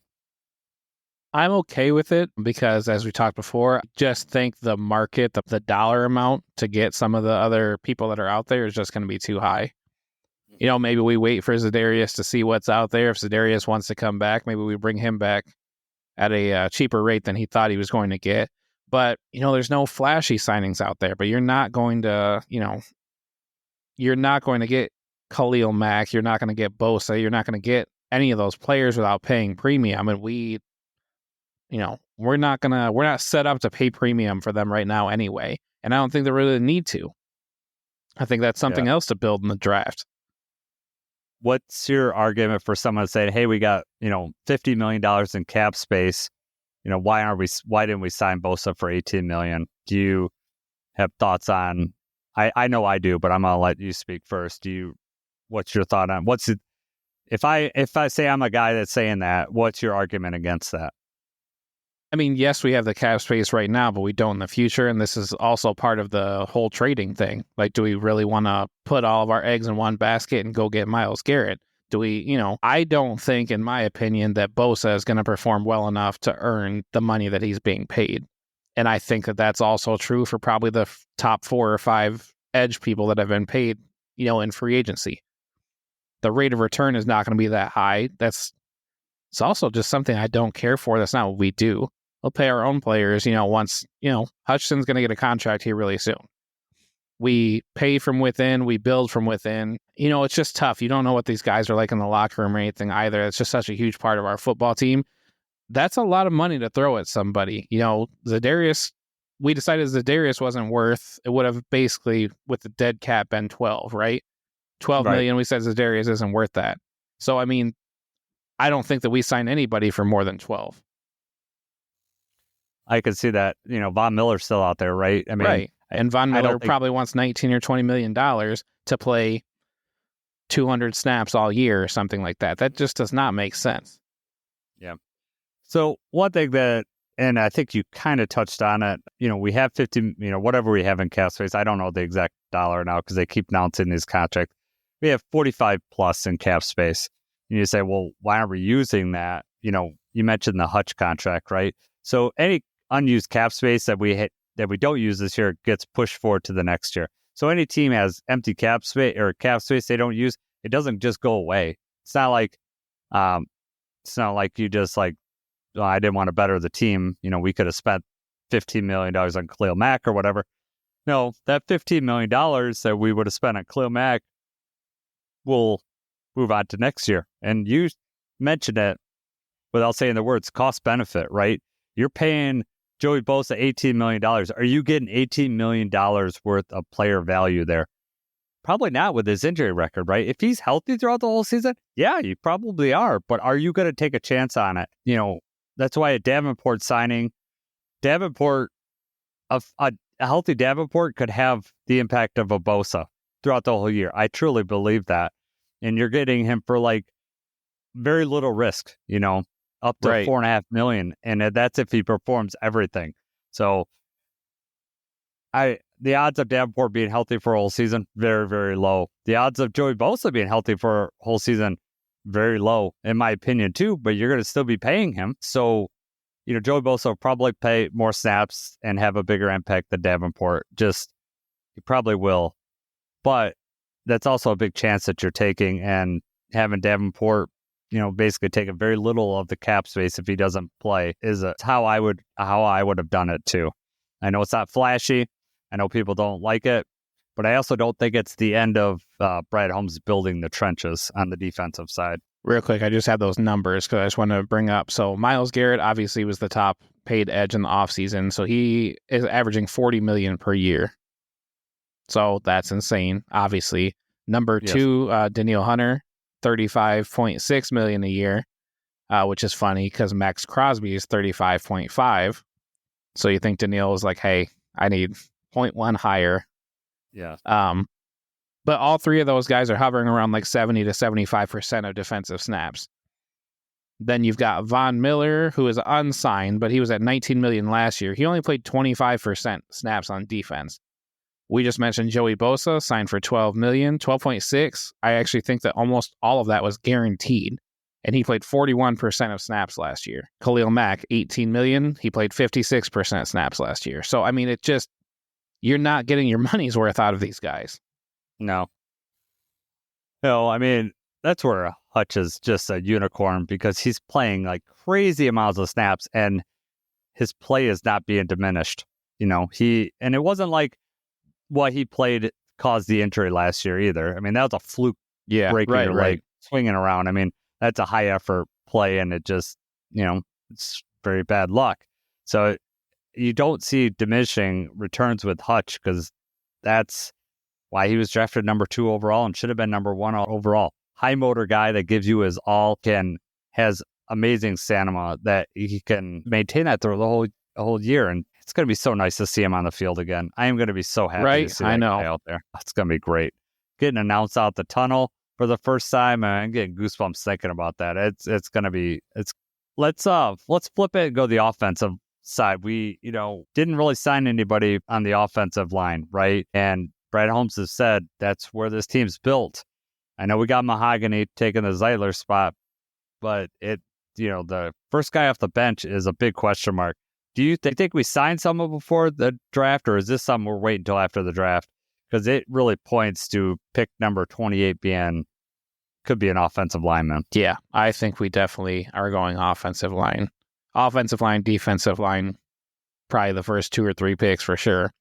I'm okay with it because, as we talked before, just think the market, the dollar amount to get some of the other people that are out there is just going to be too high. You know, maybe we wait for Za'Darius to see what's out there. If Za'Darius wants to come back, maybe we bring him back at a cheaper rate than he thought he was going to get. But, you know, there's no flashy signings out there, but you're not going to get Khalil Mack. You're not going to get Bosa. You're not going to get any of those players without paying premium. And we're not set up to pay premium for them right now anyway. And I don't think they really need to. I think that's something else to build in the draft.
What's your argument for someone saying, hey, we got, $50 million in cap space. Why didn't we sign Bosa for $18 million? Do you have thoughts on, I know I do, but I'm going to let you speak first. What's your thought on if I say I'm a guy that's saying that, what's your argument against that?
I mean, yes, we have the cap space right now, but we don't in the future. And this is also part of the whole trading thing. Like, do we really want to put all of our eggs in one basket and go get Myles Garrett? Do we, I don't think, in my opinion, that Bosa is going to perform well enough to earn the money that he's being paid. And I think that that's also true for probably the top 4 or 5 edge people that have been paid, in free agency. The rate of return is not going to be that high. It's also just something I don't care for. That's not what we do. We'll pay our own players, once, Hutchinson's going to get a contract here really soon. We pay from within, we build from within. It's just tough. You don't know what these guys are like in the locker room or anything either. It's just such a huge part of our football team. That's a lot of money to throw at somebody. Za'Darius, we decided Za'Darius wasn't worth, it would have basically, with the dead cap, been 12, right? 12 million, we said Za'Darius isn't worth that. So, I mean, I don't think that we sign anybody for more than 12.
I could see that, Von Miller's still out there, right? I mean,
right. And Von Miller probably wants $19 or $20 million to play 200 snaps all year or something like that. That just does not make sense.
Yeah. So one thing that, and I think you kind of touched on it, we have 50, whatever we have in cap space. I don't know the exact dollar now because they keep announcing these contracts. We have 45 plus in cap space. And you say, well, why aren't we using that? You mentioned the Hutch contract, right? So any unused cap space that we don't use this year gets pushed forward to the next year. So any team has empty cap space or cap space they don't use, it doesn't just go away. It's not like you just like, well, I didn't want to better the team. We could have spent $15 million on Khalil Mack or whatever. No, that $15 million that we would have spent on Khalil Mack we'll move on to next year. And you mentioned it without saying the words cost benefit, right? You're paying Joey Bosa $18 million. Are you getting $18 million worth of player value there? Probably not with his injury record, right? If he's healthy throughout the whole season, yeah, you probably are. But are you going to take a chance on it? That's why a Davenport signing, a healthy Davenport could have the impact of a Bosa throughout the whole year. I truly believe that. And you're getting him for like very little risk, up to $4.5 million. And that's if he performs everything. So the odds of Davenport being healthy for a whole season, very, very low. The odds of Joey Bosa being healthy for a whole season, very low, in my opinion, too. But you're going to still be paying him. So, Joey Bosa will probably play more snaps and have a bigger impact than Davenport. He probably will. But that's also a big chance that you're taking, and having Davenport, basically taking very little of the cap space if he doesn't play is how I would have done it too. I know it's not flashy. I know people don't like it, but I also don't think it's the end of Brad Holmes building the trenches on the defensive side.
Real quick, I just have those numbers because I just want to bring up. So Myles Garrett obviously was the top paid edge in the offseason. So he is averaging $40 million per year. So that's insane, obviously. Number two, Danielle Hunter, $35.6 million a year, which is funny because Max Crosby is $35.5. So you think Danielle is like, hey, I need 0.1 higher.
Yeah.
But all three of those guys are hovering around like 70 to 75% of defensive snaps. Then you've got Von Miller, who is unsigned, but he was at $19 million last year. He only played 25% snaps on defense. We just mentioned Joey Bosa, signed for $12 million, 12.6. I actually think that almost all of that was guaranteed. And he played 41% of snaps last year. Khalil Mack, $18 million. He played 56% snaps last year. So, I mean, you're not getting your money's worth out of these guys.
No. No, I mean, that's where Hutch is just a unicorn because he's playing like crazy amounts of snaps and his play is not being diminished. And it wasn't like what he played caused the injury last year either. I mean, that was a fluke breaking your leg, swinging around. I mean, that's a high effort play and it just, it's very bad luck. So you don't see diminishing returns with Hutch because that's why he was drafted number 2 overall and should have been number 1 overall. High motor guy that gives you his all, has amazing stamina that he can maintain that through the whole year. And it's going to be so nice to see him on the field again. I am going to be so happy to see that guy out there. It's going to be great. Getting announced out the tunnel for the first time, I'm getting goosebumps thinking about that. It's going to be, let's flip it and go the offensive side. We, didn't really sign anybody on the offensive line, right? And Brad Holmes has said that's where this team's built. I know we got Mahogany taking the Zeitler spot, but the first guy off the bench is a big question mark. Do you think we signed someone before the draft, or is this something we're waiting until after the draft? Because it really points to pick number 28 could be an offensive lineman.
Yeah, I think we definitely are going offensive line. Offensive line, defensive line, probably the first 2 or 3 picks for sure.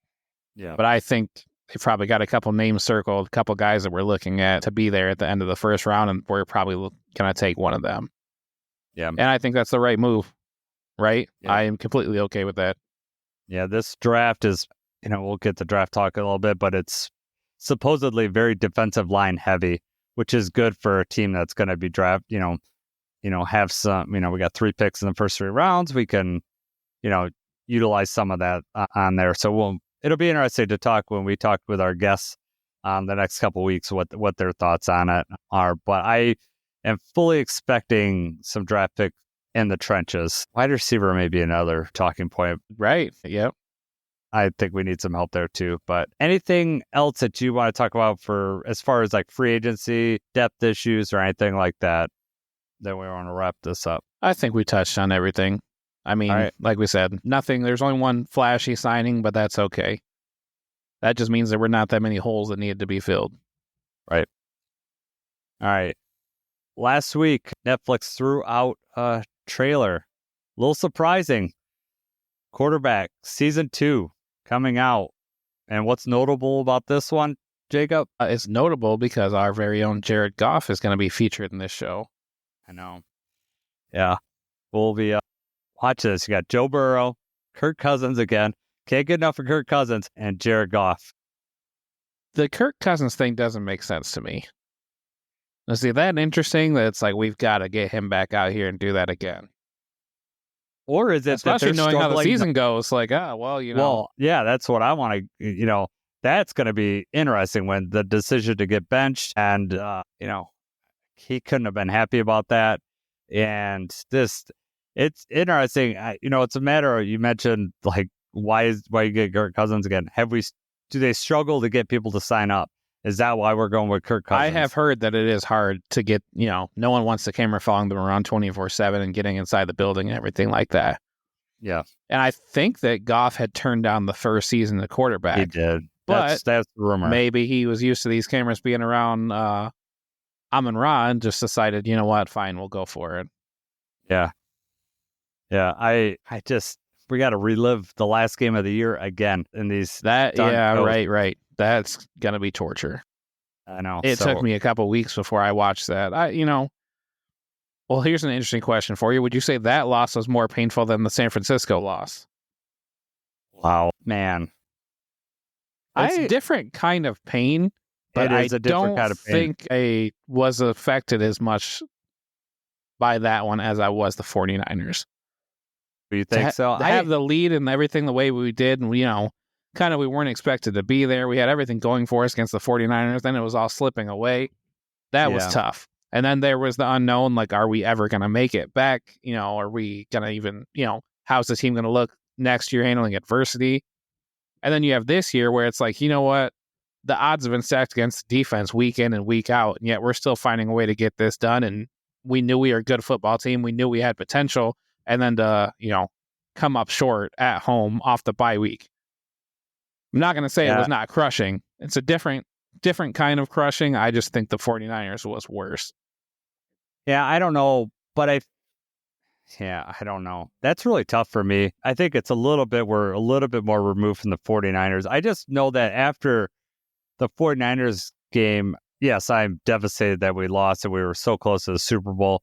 Yeah.
But I think they probably got a couple names circled, a couple guys that we're looking at to be there at the end of the first round, and we're probably going to take one of them.
Yeah.
And I think that's the right move, right?
Yeah.
I am completely okay with that.
Yeah, this draft is, we'll get to draft talk a little bit, but it's supposedly very defensive line heavy, which is good for a team that's going to be draft, have some, we got 3 picks in the first 3 rounds. We can, utilize some of that on there. So it'll be interesting to talk when we talk with our guests the next couple of weeks, what their thoughts on it are. But I am fully expecting some draft pick in the trenches. Wide receiver may be another talking point.
Right. Yep.
I think we need some help there too. But anything else that you want to talk about for as far as like free agency, depth issues, or anything like that we want to wrap this up?
I think we touched on everything. I mean, Like we said, nothing. There's only one flashy signing, but that's okay. That just means there were not that many holes that needed to be filled.
Right. All right. Last week, Netflix threw out a trailer. A little surprising. Quarterback, season 2, coming out. And what's notable about this one? Jacob?
It's notable because our very own Jared Goff is going to be featured in this show.
I know. Yeah. We'll be watch this. You got Joe Burrow, Kirk Cousins again. Can't get enough of Kirk Cousins and Jared Goff.
The Kirk Cousins thing doesn't make sense to me. Is that interesting that it's like we've got to get him back out here and do that again?
Or is it
especially
that
knowing how the season goes? Like, well,
Well, yeah, that's what I want to. That's going to be interesting when the decision to get benched, and he couldn't have been happy about that. And it's interesting. It's a matter of, you mentioned like why you get Kirk Cousins again? Do they struggle to get people to sign up? Is that why we're going with Kirk Cousins?
I have heard that it is hard to get, no one wants the camera following them around 24/7 and getting inside the building and everything like that.
Yeah.
And I think that Goff had turned down the first season of quarterback.
He did.
But
that's the rumor.
Maybe he was used to these cameras being around Amon-Ra and just decided, you know what, fine, we'll go for it.
Yeah. Yeah. We got to relive the last game of the year again in these.
Right. That's going to be torture.
I know.
It took me a couple weeks before I watched that. Well, here's an interesting question for you. Would you say that loss was more painful than the San Francisco loss?
Wow, man.
It's a different kind of pain, but I don't think I was affected as much by that one as I was the 49ers.
You think so?
I have the lead and everything the way we did, and we weren't expected to be there. We had everything going for us against the 49ers. Then it was all slipping away. That was tough. And then there was the unknown, like, are we ever going to make it back? Are we going to even, how's the team going to look next year handling adversity? And then you have this year where it's like, you know what? The odds have been stacked against defense week in and week out, and yet we're still finding a way to get this done. And we knew we were a good football team. We knew we had potential. And then to, come up short at home off the bye week. I'm not going to say it was not crushing. It's a different kind of crushing. I just think the 49ers was worse.
Yeah, I don't know, but I don't know. That's really tough for me. I think it's we're a little bit more removed from the 49ers. I just know that after the 49ers game, yes, I'm devastated that we lost and we were so close to the Super Bowl,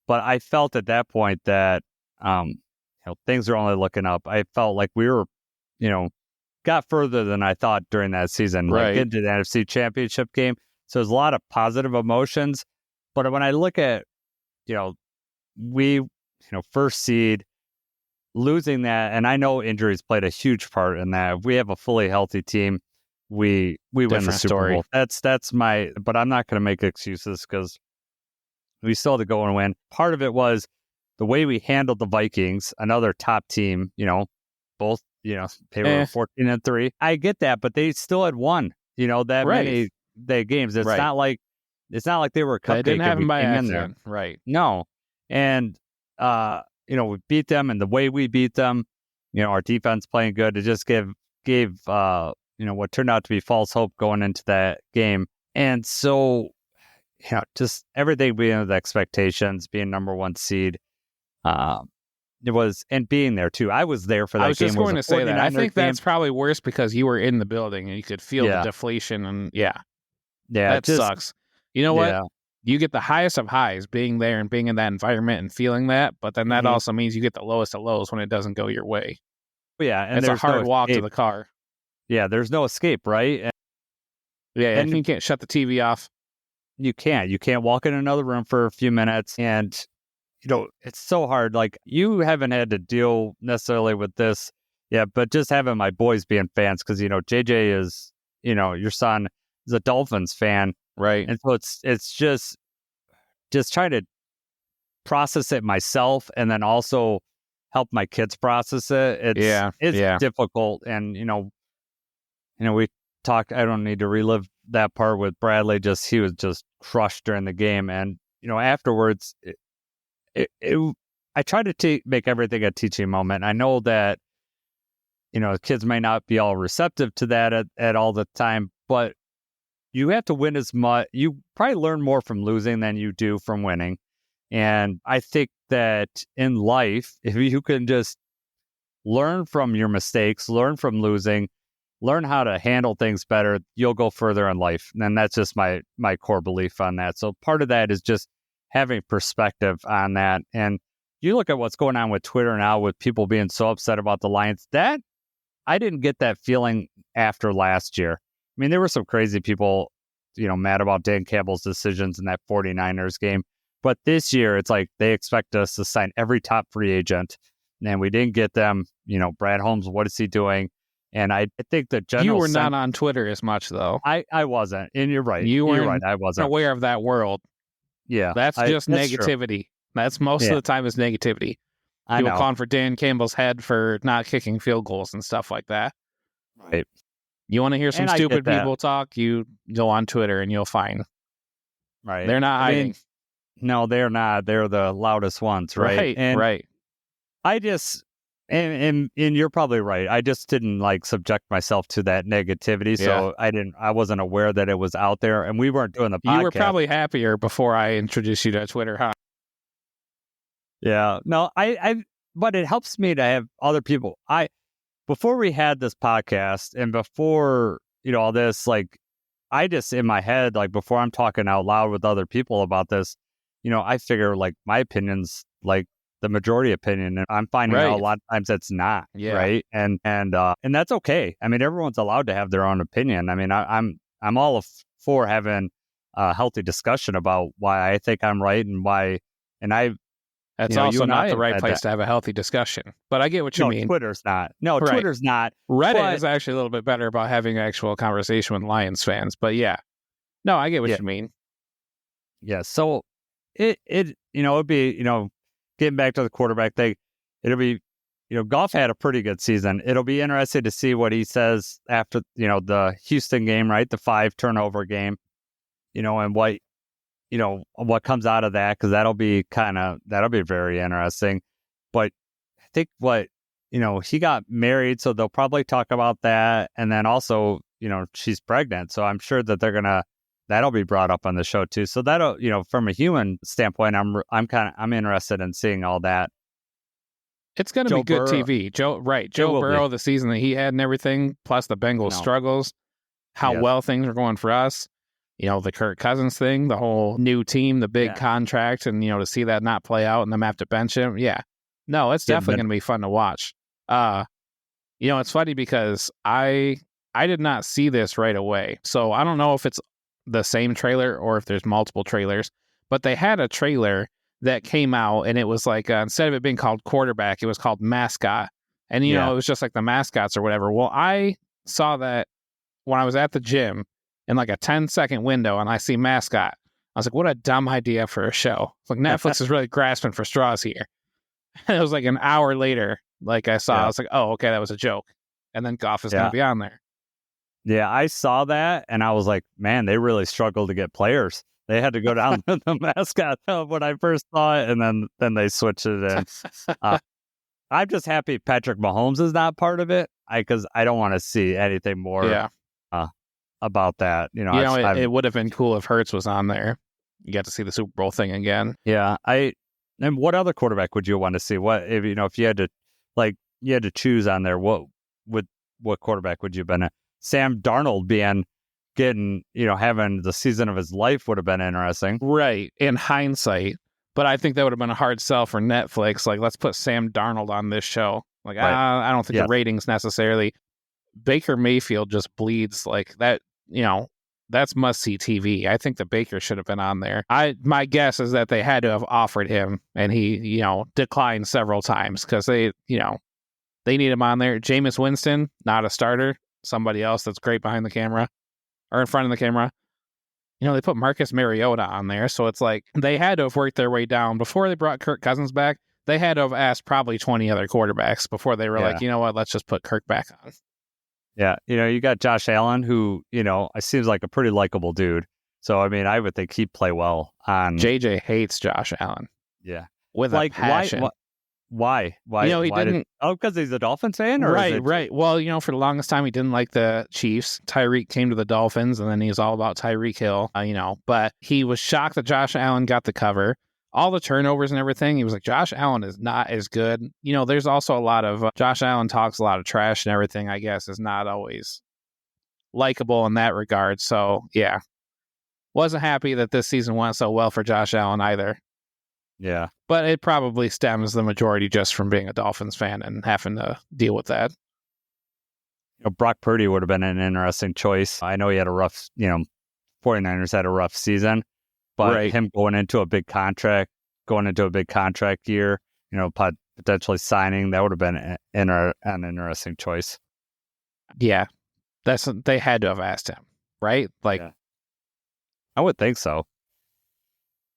but I felt at that point that things are only looking up. I felt like we were, got further than I thought during that season,
right,
like into the NFC Championship game. So there's a lot of positive emotions. But when I look at, we, first seed, losing that, and I know injuries played a huge part in that. If we have a fully healthy team, we win the Super Bowl. That's but I'm not going to make excuses because we still had to go and win. Part of it was the way we handled the Vikings, another top team, both, they were 14-3. I get that, but they still had won, many games. It's not like they were a cupcake.
They didn't have them by accident.
Right. No. And, we beat them, and the way we beat them, our defense playing good, it just gave what turned out to be false hope going into that game. And so, just everything being with expectations, being number one seed, it was, and being there too. I was there for that game.
I was just going to say that. I think that's probably worse because you were in the building and you could feel the deflation, and that sucks. You know what? You get the highest of highs being there and being in that environment and feeling that, but then that also means you get the lowest of lows when it doesn't go your way.
Yeah, and
it's a hard walk to the car.
Yeah, there's no escape, right?
And you can't shut the TV off.
You can't. You can't walk in another room for a few minutes, and it's so hard. Like, you haven't had to deal necessarily with this, but just having my boys being fans, because JJ is, your son is a Dolphins fan.
Right.
And so it's just trying to process it myself and then also help my kids process it. It's difficult. And, we talked, I don't need to relive that part with Bradley. He was just crushed during the game. And, afterwards, I try to make everything a teaching moment. I know that, kids may not be all receptive to that at all the time, but you have to win as much. You probably learn more from losing than you do from winning. And I think that in life, if you can just learn from your mistakes, learn from losing, learn how to handle things better, you'll go further in life. And that's just my core belief on that. So part of that is just having perspective on that. And you look at what's going on with Twitter now with people being so upset about the Lions, that I didn't get that feeling after last year. I mean, there were some crazy people, mad about Dan Campbell's decisions in that 49ers game. But this year, it's like they expect us to sign every top free agent. And we didn't get them. Brad Holmes, what is he doing? And I think the general...
You were not on Twitter as much, though.
I wasn't. And you're right.
You're
right. I wasn't
aware of that world.
Yeah.
That's negativity. True. That's most of the time is negativity. People calling for Dan Campbell's head for not kicking field goals and stuff like that.
Right.
You want to hear some stupid people talk, you go on Twitter and you'll find.
Right.
They're not hiding.
No, they're not. They're the loudest ones, right?
Right.
I just... And you're probably right. I just didn't subject myself to that negativity, so I wasn't aware that it was out there, and we weren't doing the podcast.
You were probably happier before I introduced you to Twitter, huh?
Yeah. No, but it helps me to have other people. Before we had this podcast and before, all this, I just in my head, before I'm talking out loud with other people about this, I figure my opinion's the majority opinion, and I'm finding out a lot of times it's not, right? And that's okay. I mean, everyone's allowed to have their own opinion. I mean, I'm all for having a healthy discussion about why I think I'm right and why, and
that's also not the right place to have a healthy discussion. But I get what you mean.
Twitter's not. No, right. Twitter's not.
Reddit is actually a little bit better about having actual conversation with Lions fans. But no, I get what you mean.
Yeah. So it'd be getting back to the quarterback thing, it'll be, Goff had a pretty good season. It'll be interesting to see what he says after, the Houston game, right? The 5 turnover game, and what comes out of that, because that'll be very interesting. But I think he got married, so they'll probably talk about that. And then also, she's pregnant. So I'm sure that that'll be brought up on the show too. So that'll, from a human standpoint, I'm interested in seeing all that.
It's going to be good TV. Joe Burrow, the season that he had and everything, plus the Bengals struggles, how well things are going for us. The Kirk Cousins thing, the whole new team, the big contract, and, to see that not play out and them have to bench him. Yeah. No, it's definitely going to be fun to watch. It's funny because I did not see this right away. So I don't know if it's the same trailer or if there's multiple trailers, but they had a trailer that came out and it was instead of it being called quarterback, it was called mascot. And, it was just the mascots or whatever. Well, I saw that when I was at the gym in a 10-second window and I see mascot. I was like, what a dumb idea for a show. Netflix is really grasping for straws here. And it was an hour later, I saw, I was like, oh, okay, that was a joke. And then Goff is going to be on there.
Yeah, I saw that, and I was like, man, they really struggled to get players. They had to go down to the mascot when I first saw it, and then they switched it in. I'm just happy Patrick Mahomes is not part of it, because I don't want to see anything more about that.
It would have been cool if Hurts was on there. You got to see the Super Bowl thing again.
Yeah, and what other quarterback would you want to see? What if you had to choose on there? What quarterback would you have been? Sam Darnold having the season of his life would have been interesting.
Right, in hindsight. But I think that would have been a hard sell for Netflix. Let's put Sam Darnold on this show. Right. I don't think the ratings necessarily. Baker Mayfield just bleeds that, that's must-see TV. I think the Baker should have been on there. My guess is that they had to have offered him, and he, declined several times because they need him on there. Jameis Winston, not a starter. Somebody else that's great behind the camera or in front of the camera. They put Marcus Mariota on there. So it's they had to have worked their way down before they brought Kirk Cousins back. They had to have asked probably 20 other quarterbacks before they were you know what, let's just put Kirk back on.
Yeah. You got Josh Allen, who, seems like a pretty likable dude. So, I mean, I would think he'd play well on.
JJ hates Josh Allen.
Yeah.
With a passion.
Why?
He didn't.
Because he's a Dolphins fan? Or
right. Well, for the longest time, he didn't like the Chiefs. Tyreek came to the Dolphins, and then he was all about Tyreek Hill, But he was shocked that Josh Allen got the cover. All the turnovers and everything, he was like, Josh Allen is not as good. There's also a lot of Josh Allen talks a lot of trash and everything, I guess, is not always likable in that regard. So, yeah. Wasn't happy that this season went so well for Josh Allen either.
Yeah.
But it probably stems the majority just from being a Dolphins fan and having to deal with that.
Brock Purdy would have been an interesting choice. I know he had a rough, 49ers had a rough season, but him going into a big contract year, potentially signing, that would have been an interesting choice.
Yeah. They had to have asked him, right?
I would think so.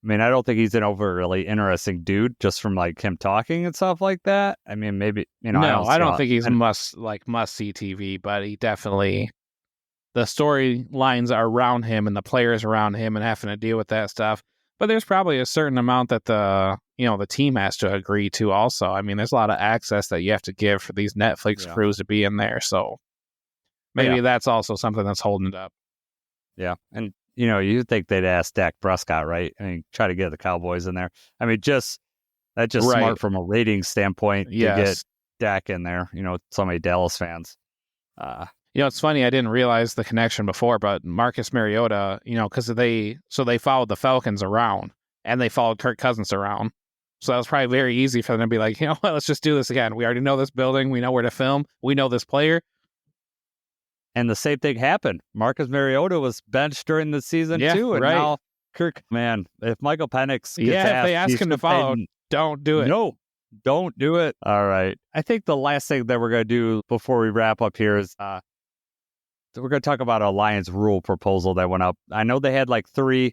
I mean, I don't think he's an overly interesting dude just from him talking and stuff like that. I mean, maybe,
No, I don't think he's must-see TV, but he definitely, the storylines are around him and the players around him and having to deal with that stuff. But there's probably a certain amount that the team has to agree to also. I mean, there's a lot of access that you have to give for these Netflix crews to be in there. So maybe that's also something that's holding it up.
Yeah. And, you'd think they'd ask Dak Prescott, right? I mean, try to get the Cowboys in there. I mean, that's just smart from a rating standpoint to get Dak in there, so many Dallas fans.
It's funny, I didn't realize the connection before, but Marcus Mariota, because they followed the Falcons around and they followed Kirk Cousins around. So that was probably very easy for them to be like, let's just do this again. We already know this building. We know where to film. We know this player.
And the same thing happened. Marcus Mariota was benched during the season too. And now Kirk, man, if Michael Penix gets
if they ask him to follow, don't do it.
No, don't do it. All right. I think the last thing that we're going to do before we wrap up here is we're going to talk about a Lions rule proposal that went up. I know they had 3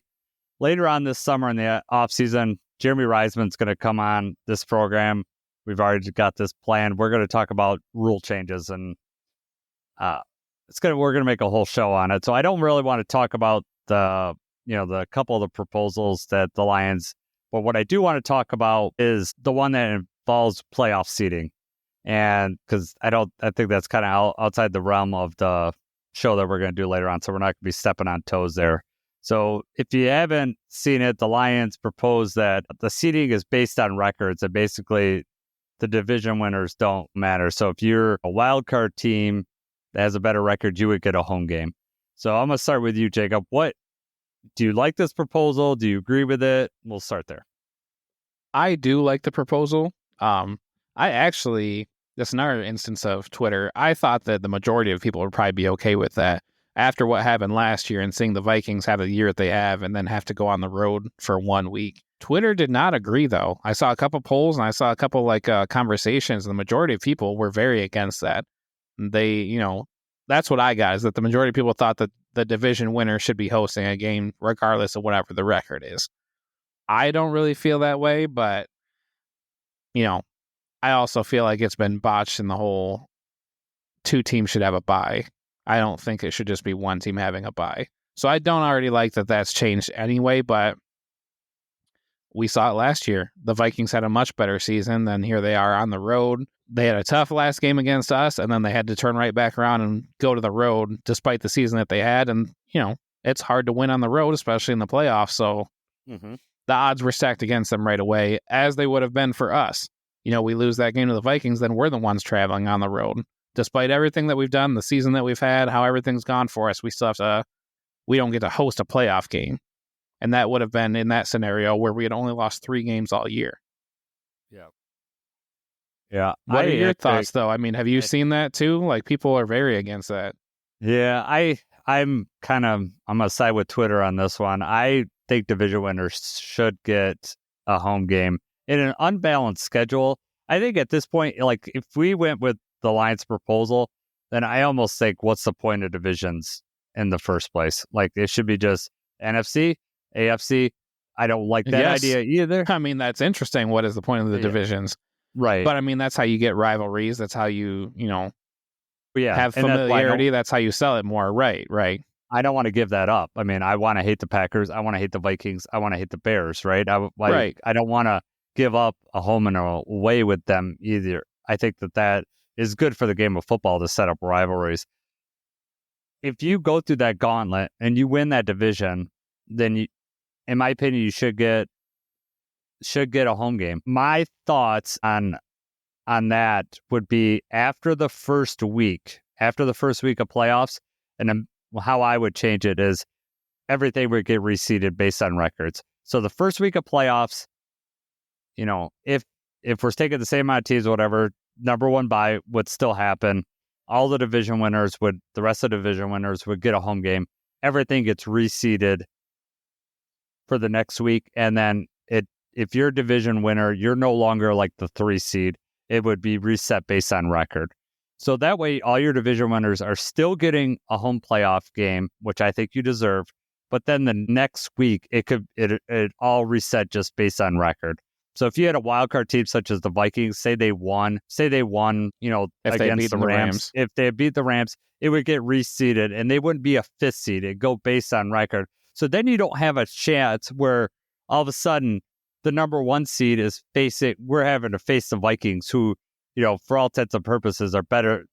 later on this summer in the offseason. Jeremy Reisman's going to come on this program. We've already got this planned. We're going to talk about rule changes and we're going to make a whole show on it. So I don't really want to talk about the couple of the proposals that the Lions, but what I do want to talk about is the one that involves playoff seeding. And because I think that's kind of outside the realm of the show that we're going to do later on. So we're not going to be stepping on toes there. So if you haven't seen it, the Lions propose that the seeding is based on records and basically the division winners don't matter. So if you're a wild card team that has a better record, you would get a home game. So I'm going to start with you, Jacob. What do you like this proposal? Do you agree with it? We'll start there.
I do like the proposal. That's another instance of Twitter. I thought that the majority of people would probably be okay with that after what happened last year and seeing the Vikings have the year that they have and then have to go on the road for 1 week. Twitter did not agree, though. I saw a couple polls and I saw a couple conversations, and the majority of people were very against that. They, that's what I got, is that the majority of people thought that the division winner should be hosting a game regardless of whatever the record is. I don't really feel that way, but, I also feel like it's been botched in the whole 2 teams should have a bye. I don't think it should just be 1 team having a bye. So I don't already like that that's changed anyway, but we saw it last year. The Vikings had a much better season than here they are on the road. They had a tough last game against us, and then they had to turn right back around and go to the road despite the season that they had. And, it's hard to win on the road, especially in the playoffs. So the odds were stacked against them right away, as they would have been for us. We lose that game to the Vikings, then we're the ones traveling on the road. Despite everything that we've done, the season that we've had, how everything's gone for us, we don't get to host a playoff game. And that would have been in that scenario where we had only lost 3 games all year.
Yeah.
What are your thoughts, though? I mean, have you seen that too? People are very against that.
Yeah, I'm going to side with Twitter on this one. I think division winners should get a home game. In an unbalanced schedule, I think at this point, if we went with the Lions proposal, then I almost think, what's the point of divisions in the first place? It should be just NFC, AFC. I don't like that idea either.
I mean, that's interesting. What is the point of the divisions?
Right.
But I mean, that's how you get rivalries. That's how you, have
and
familiarity. That's how you sell it more. Right.
I don't want to give that up. I mean, I want to hate the Packers. I want to hate the Vikings. I want to hate the Bears. Right. I don't want to give up a home and away with them either. I think that is good for the game of football to set up rivalries. If you go through that gauntlet and you win that division, then in my opinion, you should get a home game. My thoughts on that would be after the first week of playoffs, and how I would change it is everything would get reseeded based on records. So the first week of playoffs, if we're taking the same amount of teams, whatever, number one bye would still happen. All the rest of the division winners would get a home game. Everything gets reseeded for the next week. And then if you're a division winner, you're no longer like the 3 seed. It would be reset based on record. So that way, all your division winners are still getting a home playoff game, which I think you deserve. But then the next week, it all reset just based on record. So if you had a wild card team such as the Vikings, say they won, against the Rams. If they beat the Rams, it would get reseeded and they wouldn't be a 5th seed. It'd go based on record. So then you don't have a chance where all of a sudden the number 1 seed we're having to face the Vikings who, for all intents and purposes are better,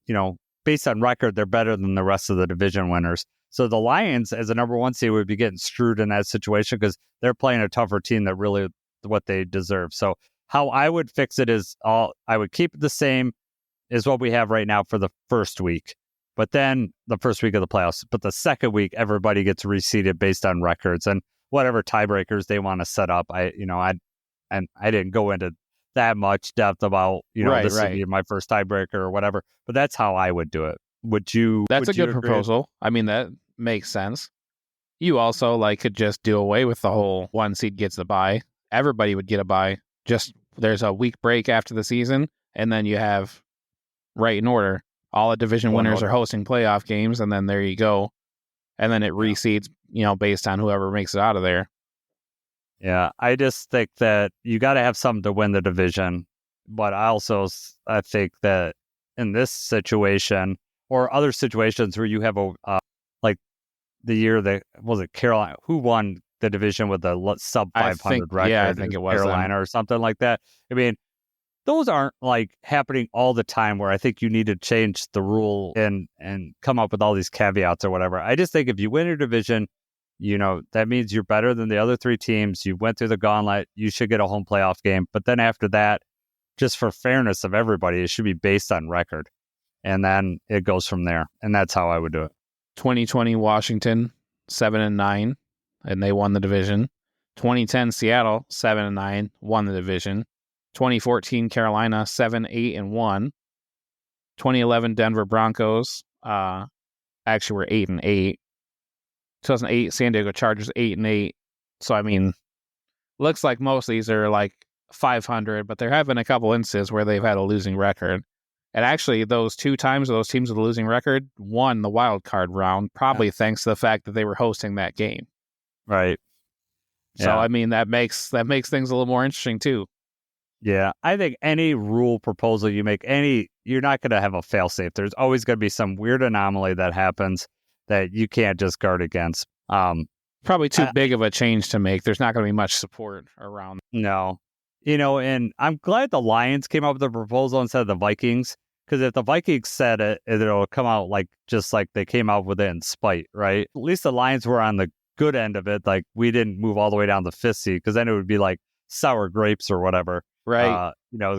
based on record, they're better than the rest of the division winners. So the Lions as a number 1 seed would be getting screwed in that situation because they're playing a tougher team that really what they deserve. So how I would fix it is I would keep it the same as what we have right now for the first week. But then the first week of the playoffs, but the second week, everybody gets reseeded based on records and whatever tiebreakers they want to set up. I didn't go into that much depth about, this would be my first tiebreaker or whatever, but that's how I would do it. Would you?
That's
would
a good proposal. I mean, that makes sense. You also could just do away with the whole 1 seed gets the bye. Everybody would get a bye. Just there's a week break after the season, and then you have right in order. All the division winners are hosting playoff games, and then there you go. And then it reseeds, based on whoever makes it out of there.
Yeah, I just think that you got to have something to win the division. But I think that in this situation or other situations where you have like the year that was it Carolina, who won the division with the sub 500 record?
Yeah, I think it was
Carolina or something like that. I mean, those aren't happening all the time where I think you need to change the rule and come up with all these caveats or whatever. I just think if you win your division, that means you're better than the other 3 teams. You went through the gauntlet. You should get a home playoff game. But then after that, just for fairness of everybody, it should be based on record. And then it goes from there. And that's how I would do it.
2020 Washington, 7-9, and they won the division. 2010 Seattle, 7-9, won the division. 2014 Carolina, 7-8-1. 2011 Denver Broncos, actually were 8-8. 2008 San Diego Chargers, 8-8. So I mean, looks like most of these are 500, but there have been a couple instances where they've had a losing record. And actually, those 2 times those teams with a losing record won the wild card round, probably thanks to the fact that they were hosting that game.
Right.
So I mean, that makes things a little more interesting too.
Yeah, I think any rule proposal you make, you're not going to have a fail-safe. There's always going to be some weird anomaly that happens that you can't just guard against.
Probably too big of a change to make. There's not going to be much support around.
No. And I'm glad the Lions came up with the proposal instead of the Vikings, because if the Vikings said it, it'll come out just like they came out with it in spite, right? At least the Lions were on the good end of it. We didn't move all the way down the 5th seed, because then it would be like sour grapes or whatever.
Right.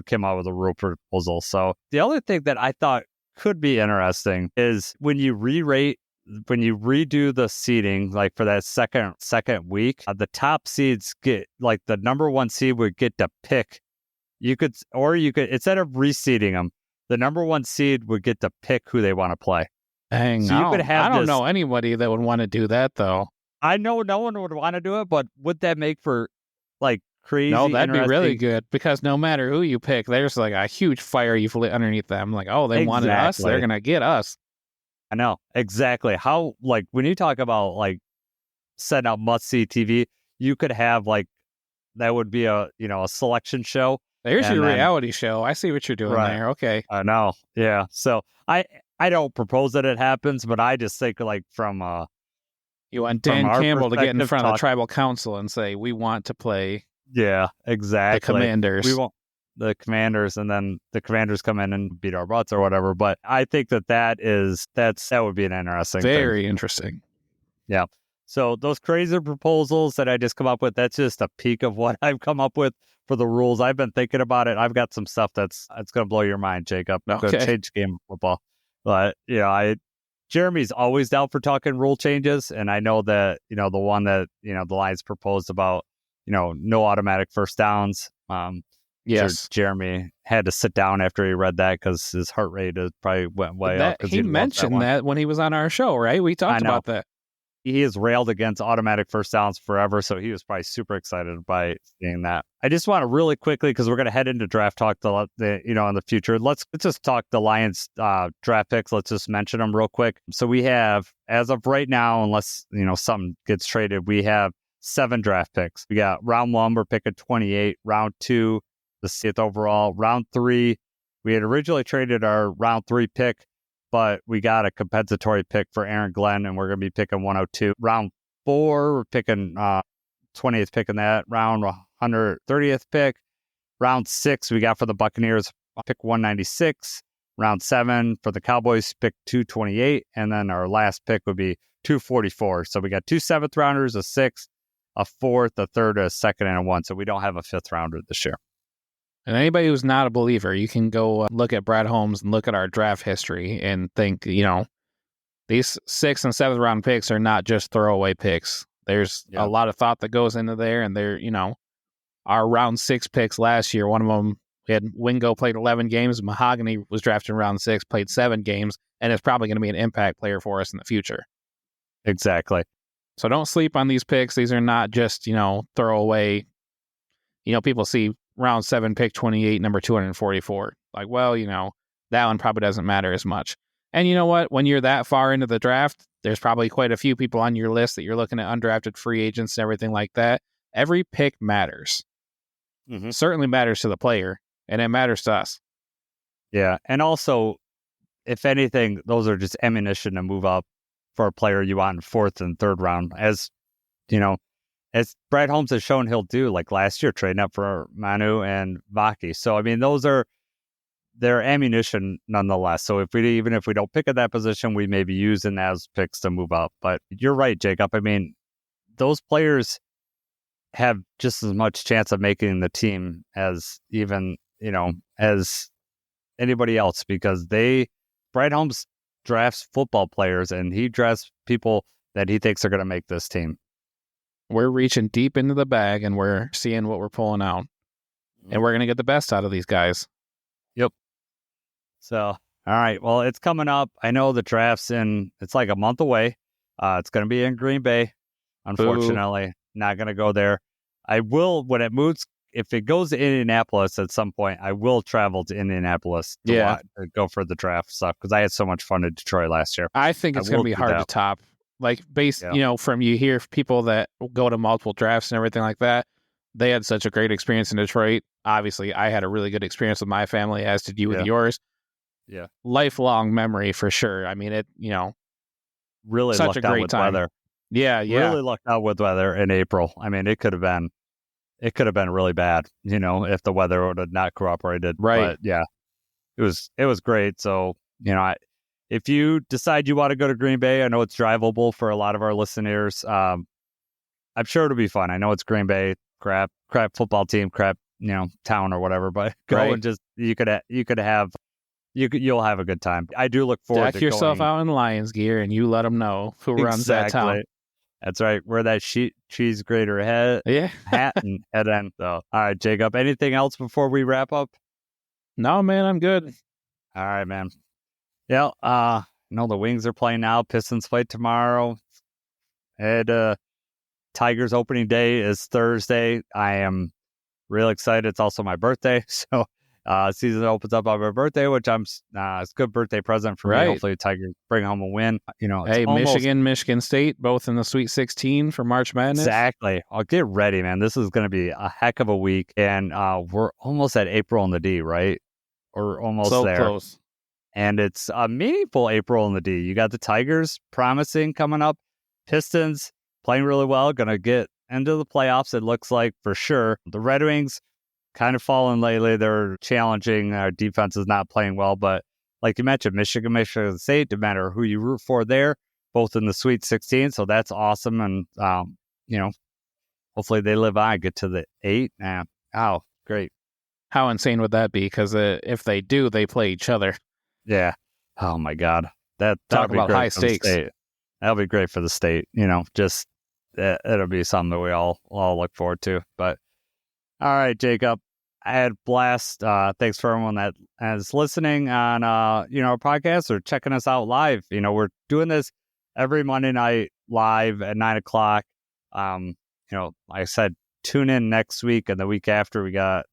Came out with a rule proposal. So the other thing that I thought could be interesting is when you redo the seeding, for that second week, the top seeds get the number 1 seed would get to pick. You could instead of reseeding them, the number 1 seed would get to pick who they want to play.
Dang, so I don't know anybody that would want to do that though.
I know no one would want to do it, but would that make for crazy?
No, that'd be really good, because no matter who you pick, there's a huge fire you've lit underneath them. They wanted us, they're gonna get us.
I know exactly how. When you talk about setting up must-see TV, you could have that would be a selection show.
There's your reality show. I see what you're doing there. Okay,
I know. Yeah. So I don't propose that it happens, but I just think from
you want Dan Campbell to get in front of the tribal council and say, we want to play.
Yeah, exactly.
The Commanders.
We want the Commanders, and then the Commanders come in and beat our butts or whatever. But I think that would be an interesting
Very
thing.
Interesting.
Yeah. So those crazy proposals that I just come up with, that's just a peek of what I've come up with for the rules. I've been thinking about it. I've got some stuff it's going to blow your mind, Jacob.
Okay.
Going to change the game of football. But, Jeremy's always down for talking rule changes. And I know that, the one that, the Lions proposed about, no automatic first downs.
Yes.
Sure Jeremy had to sit down after he read that because his heart rate probably went way up.
He mentioned that when he was on our show, right? We talked about that.
He has railed against automatic first downs forever, so he was probably super excited by seeing that. I just want to really quickly, because we're going to head into draft talk in the future. Let's just talk the Lions draft picks. Let's just mention them real quick. So we have, as of right now, unless something gets traded, we have 7 draft picks. We got round 1, we're picking 28. Round 2, the 6th overall. Round 3, we had originally traded our round 3 pick, but we got a compensatory pick for Aaron Glenn, and we're going to be picking 102. Round 4, we're picking 20th pick in that round, 130th pick. Round 6, we got for the Buccaneers, pick 196. Round 7 for the Cowboys, pick 228. And then our last pick would be 244. So we got 2 7th rounders, a 6th, a 4th, a 3rd, a 2nd, and a 1. So we don't have a 5th rounder this year.
And anybody who's not a believer, you can go look at Brad Holmes and look at our draft history and think, these 6th and 7th round picks are not just throwaway picks. There's a lot of thought that goes into there. And our round 6 picks last year, one of them, we had Wingo played 11 games. Mahogany was drafted in round 6, played 7 games, and is probably going to be an impact player for us in the future.
Exactly.
So don't sleep on these picks. These are not just, throwaway. People see round 7, pick 28, number 244. Like, well, that one probably doesn't matter as much. And you know what? When you're that far into the draft, there's probably quite a few people on your list that you're looking at, undrafted free agents and everything like that. Every pick matters. Mm-hmm. Certainly matters to the player, and it matters to us.
Yeah. And also, if anything, those are just ammunition to move up for a player you want in 4th and 3rd round. As Brad Holmes has shown he'll do, like last year, trading up for Manu and Vaki. So, I mean, they're ammunition nonetheless. So if we don't pick at that position, we may be using as picks to move up. But you're right, Jacob. I mean, those players have just as much chance of making the team as even, as anybody else, because Brad Holmes drafts football players and he drafts people that he thinks are going to make this team.
We're reaching deep into the bag and we're seeing what we're pulling out. And we're going to get the best out of these guys.
Yep. So, all right. Well, it's coming up. I know the draft's it's like a month away. It's going to be in Green Bay. Unfortunately, not going to go there. I will, when it moves, if it goes to Indianapolis at some point, I will travel to Indianapolis to go for the draft stuff because I had so much fun in Detroit last year.
I think it's going to be hard to top. Like, from you hear people that go to multiple drafts and everything like that, they had such a great experience in Detroit. Obviously, I had a really good experience with my family, as did you with yours.
Yeah.
Lifelong memory for sure. I mean, it,
really
such a great time.
Weather.
Yeah.
Really lucked out with weather in April. I mean, it could have been really bad, if the weather would have not cooperated.
Right.
But yeah, it was great. So, if you decide you want to go to Green Bay, I know it's drivable for a lot of our listeners. I'm sure it'll be fun. I know it's Green Bay, crap football team, crap, town or whatever, but go and just, you'll have a good time. I do look forward to
deck yourself out in Lions gear and you let them know who runs that town.
That's right. Wear that cheese grater hat and head in. So, all right, Jacob, anything else before we wrap up?
No, man, I'm good.
All right, man. Yeah, the Wings are playing now. Pistons play tomorrow. And Tigers opening day is Thursday. I am real excited. It's also my birthday, so season opens up on my birthday, which it's a good birthday present for me. Hopefully, Tigers bring home a win.
Hey, Michigan State, both in the Sweet 16 for March Madness.
Exactly. I'll get ready, man. This is going to be a heck of a week, and we're almost at April in the D, right? Or almost
so
there.
Close.
And it's a meaningful April in the D. You got the Tigers promising coming up. Pistons playing really well. Going to get into the playoffs, it looks like, for sure. The Red Wings kind of fallen lately. They're challenging. Our defense is not playing well. But like you mentioned, Michigan State, no matter who you root for there, both in the Sweet 16. So that's awesome. And, hopefully they live on, get to the 8. Oh, great.
How insane would that be? Because if they do, they play each other.
Yeah. Oh, my God. that'll
talk
be
about
great
high
for the
stakes.
state. That'll be great for the state. Just it'll be something that we all look forward to. But all right, Jacob, I had a blast. Thanks for everyone that is listening on our podcast or checking us out live. We're doing this every Monday night live at 9:00. Like I said, tune in next week and the week after. We got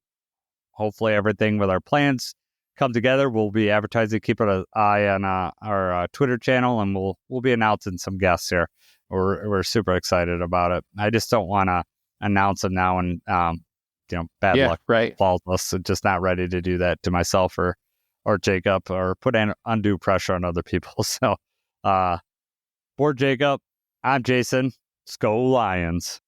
hopefully everything with our plans come together. We'll be advertising. Keep an eye on our Twitter channel, and we'll be announcing some guests here. We're super excited about it. I just don't want to announce them now, and bad luck falls us. Just not ready to do that to myself or Jacob, or put undue pressure on other people. So, for Jacob, I'm Jason. Let's go Lions.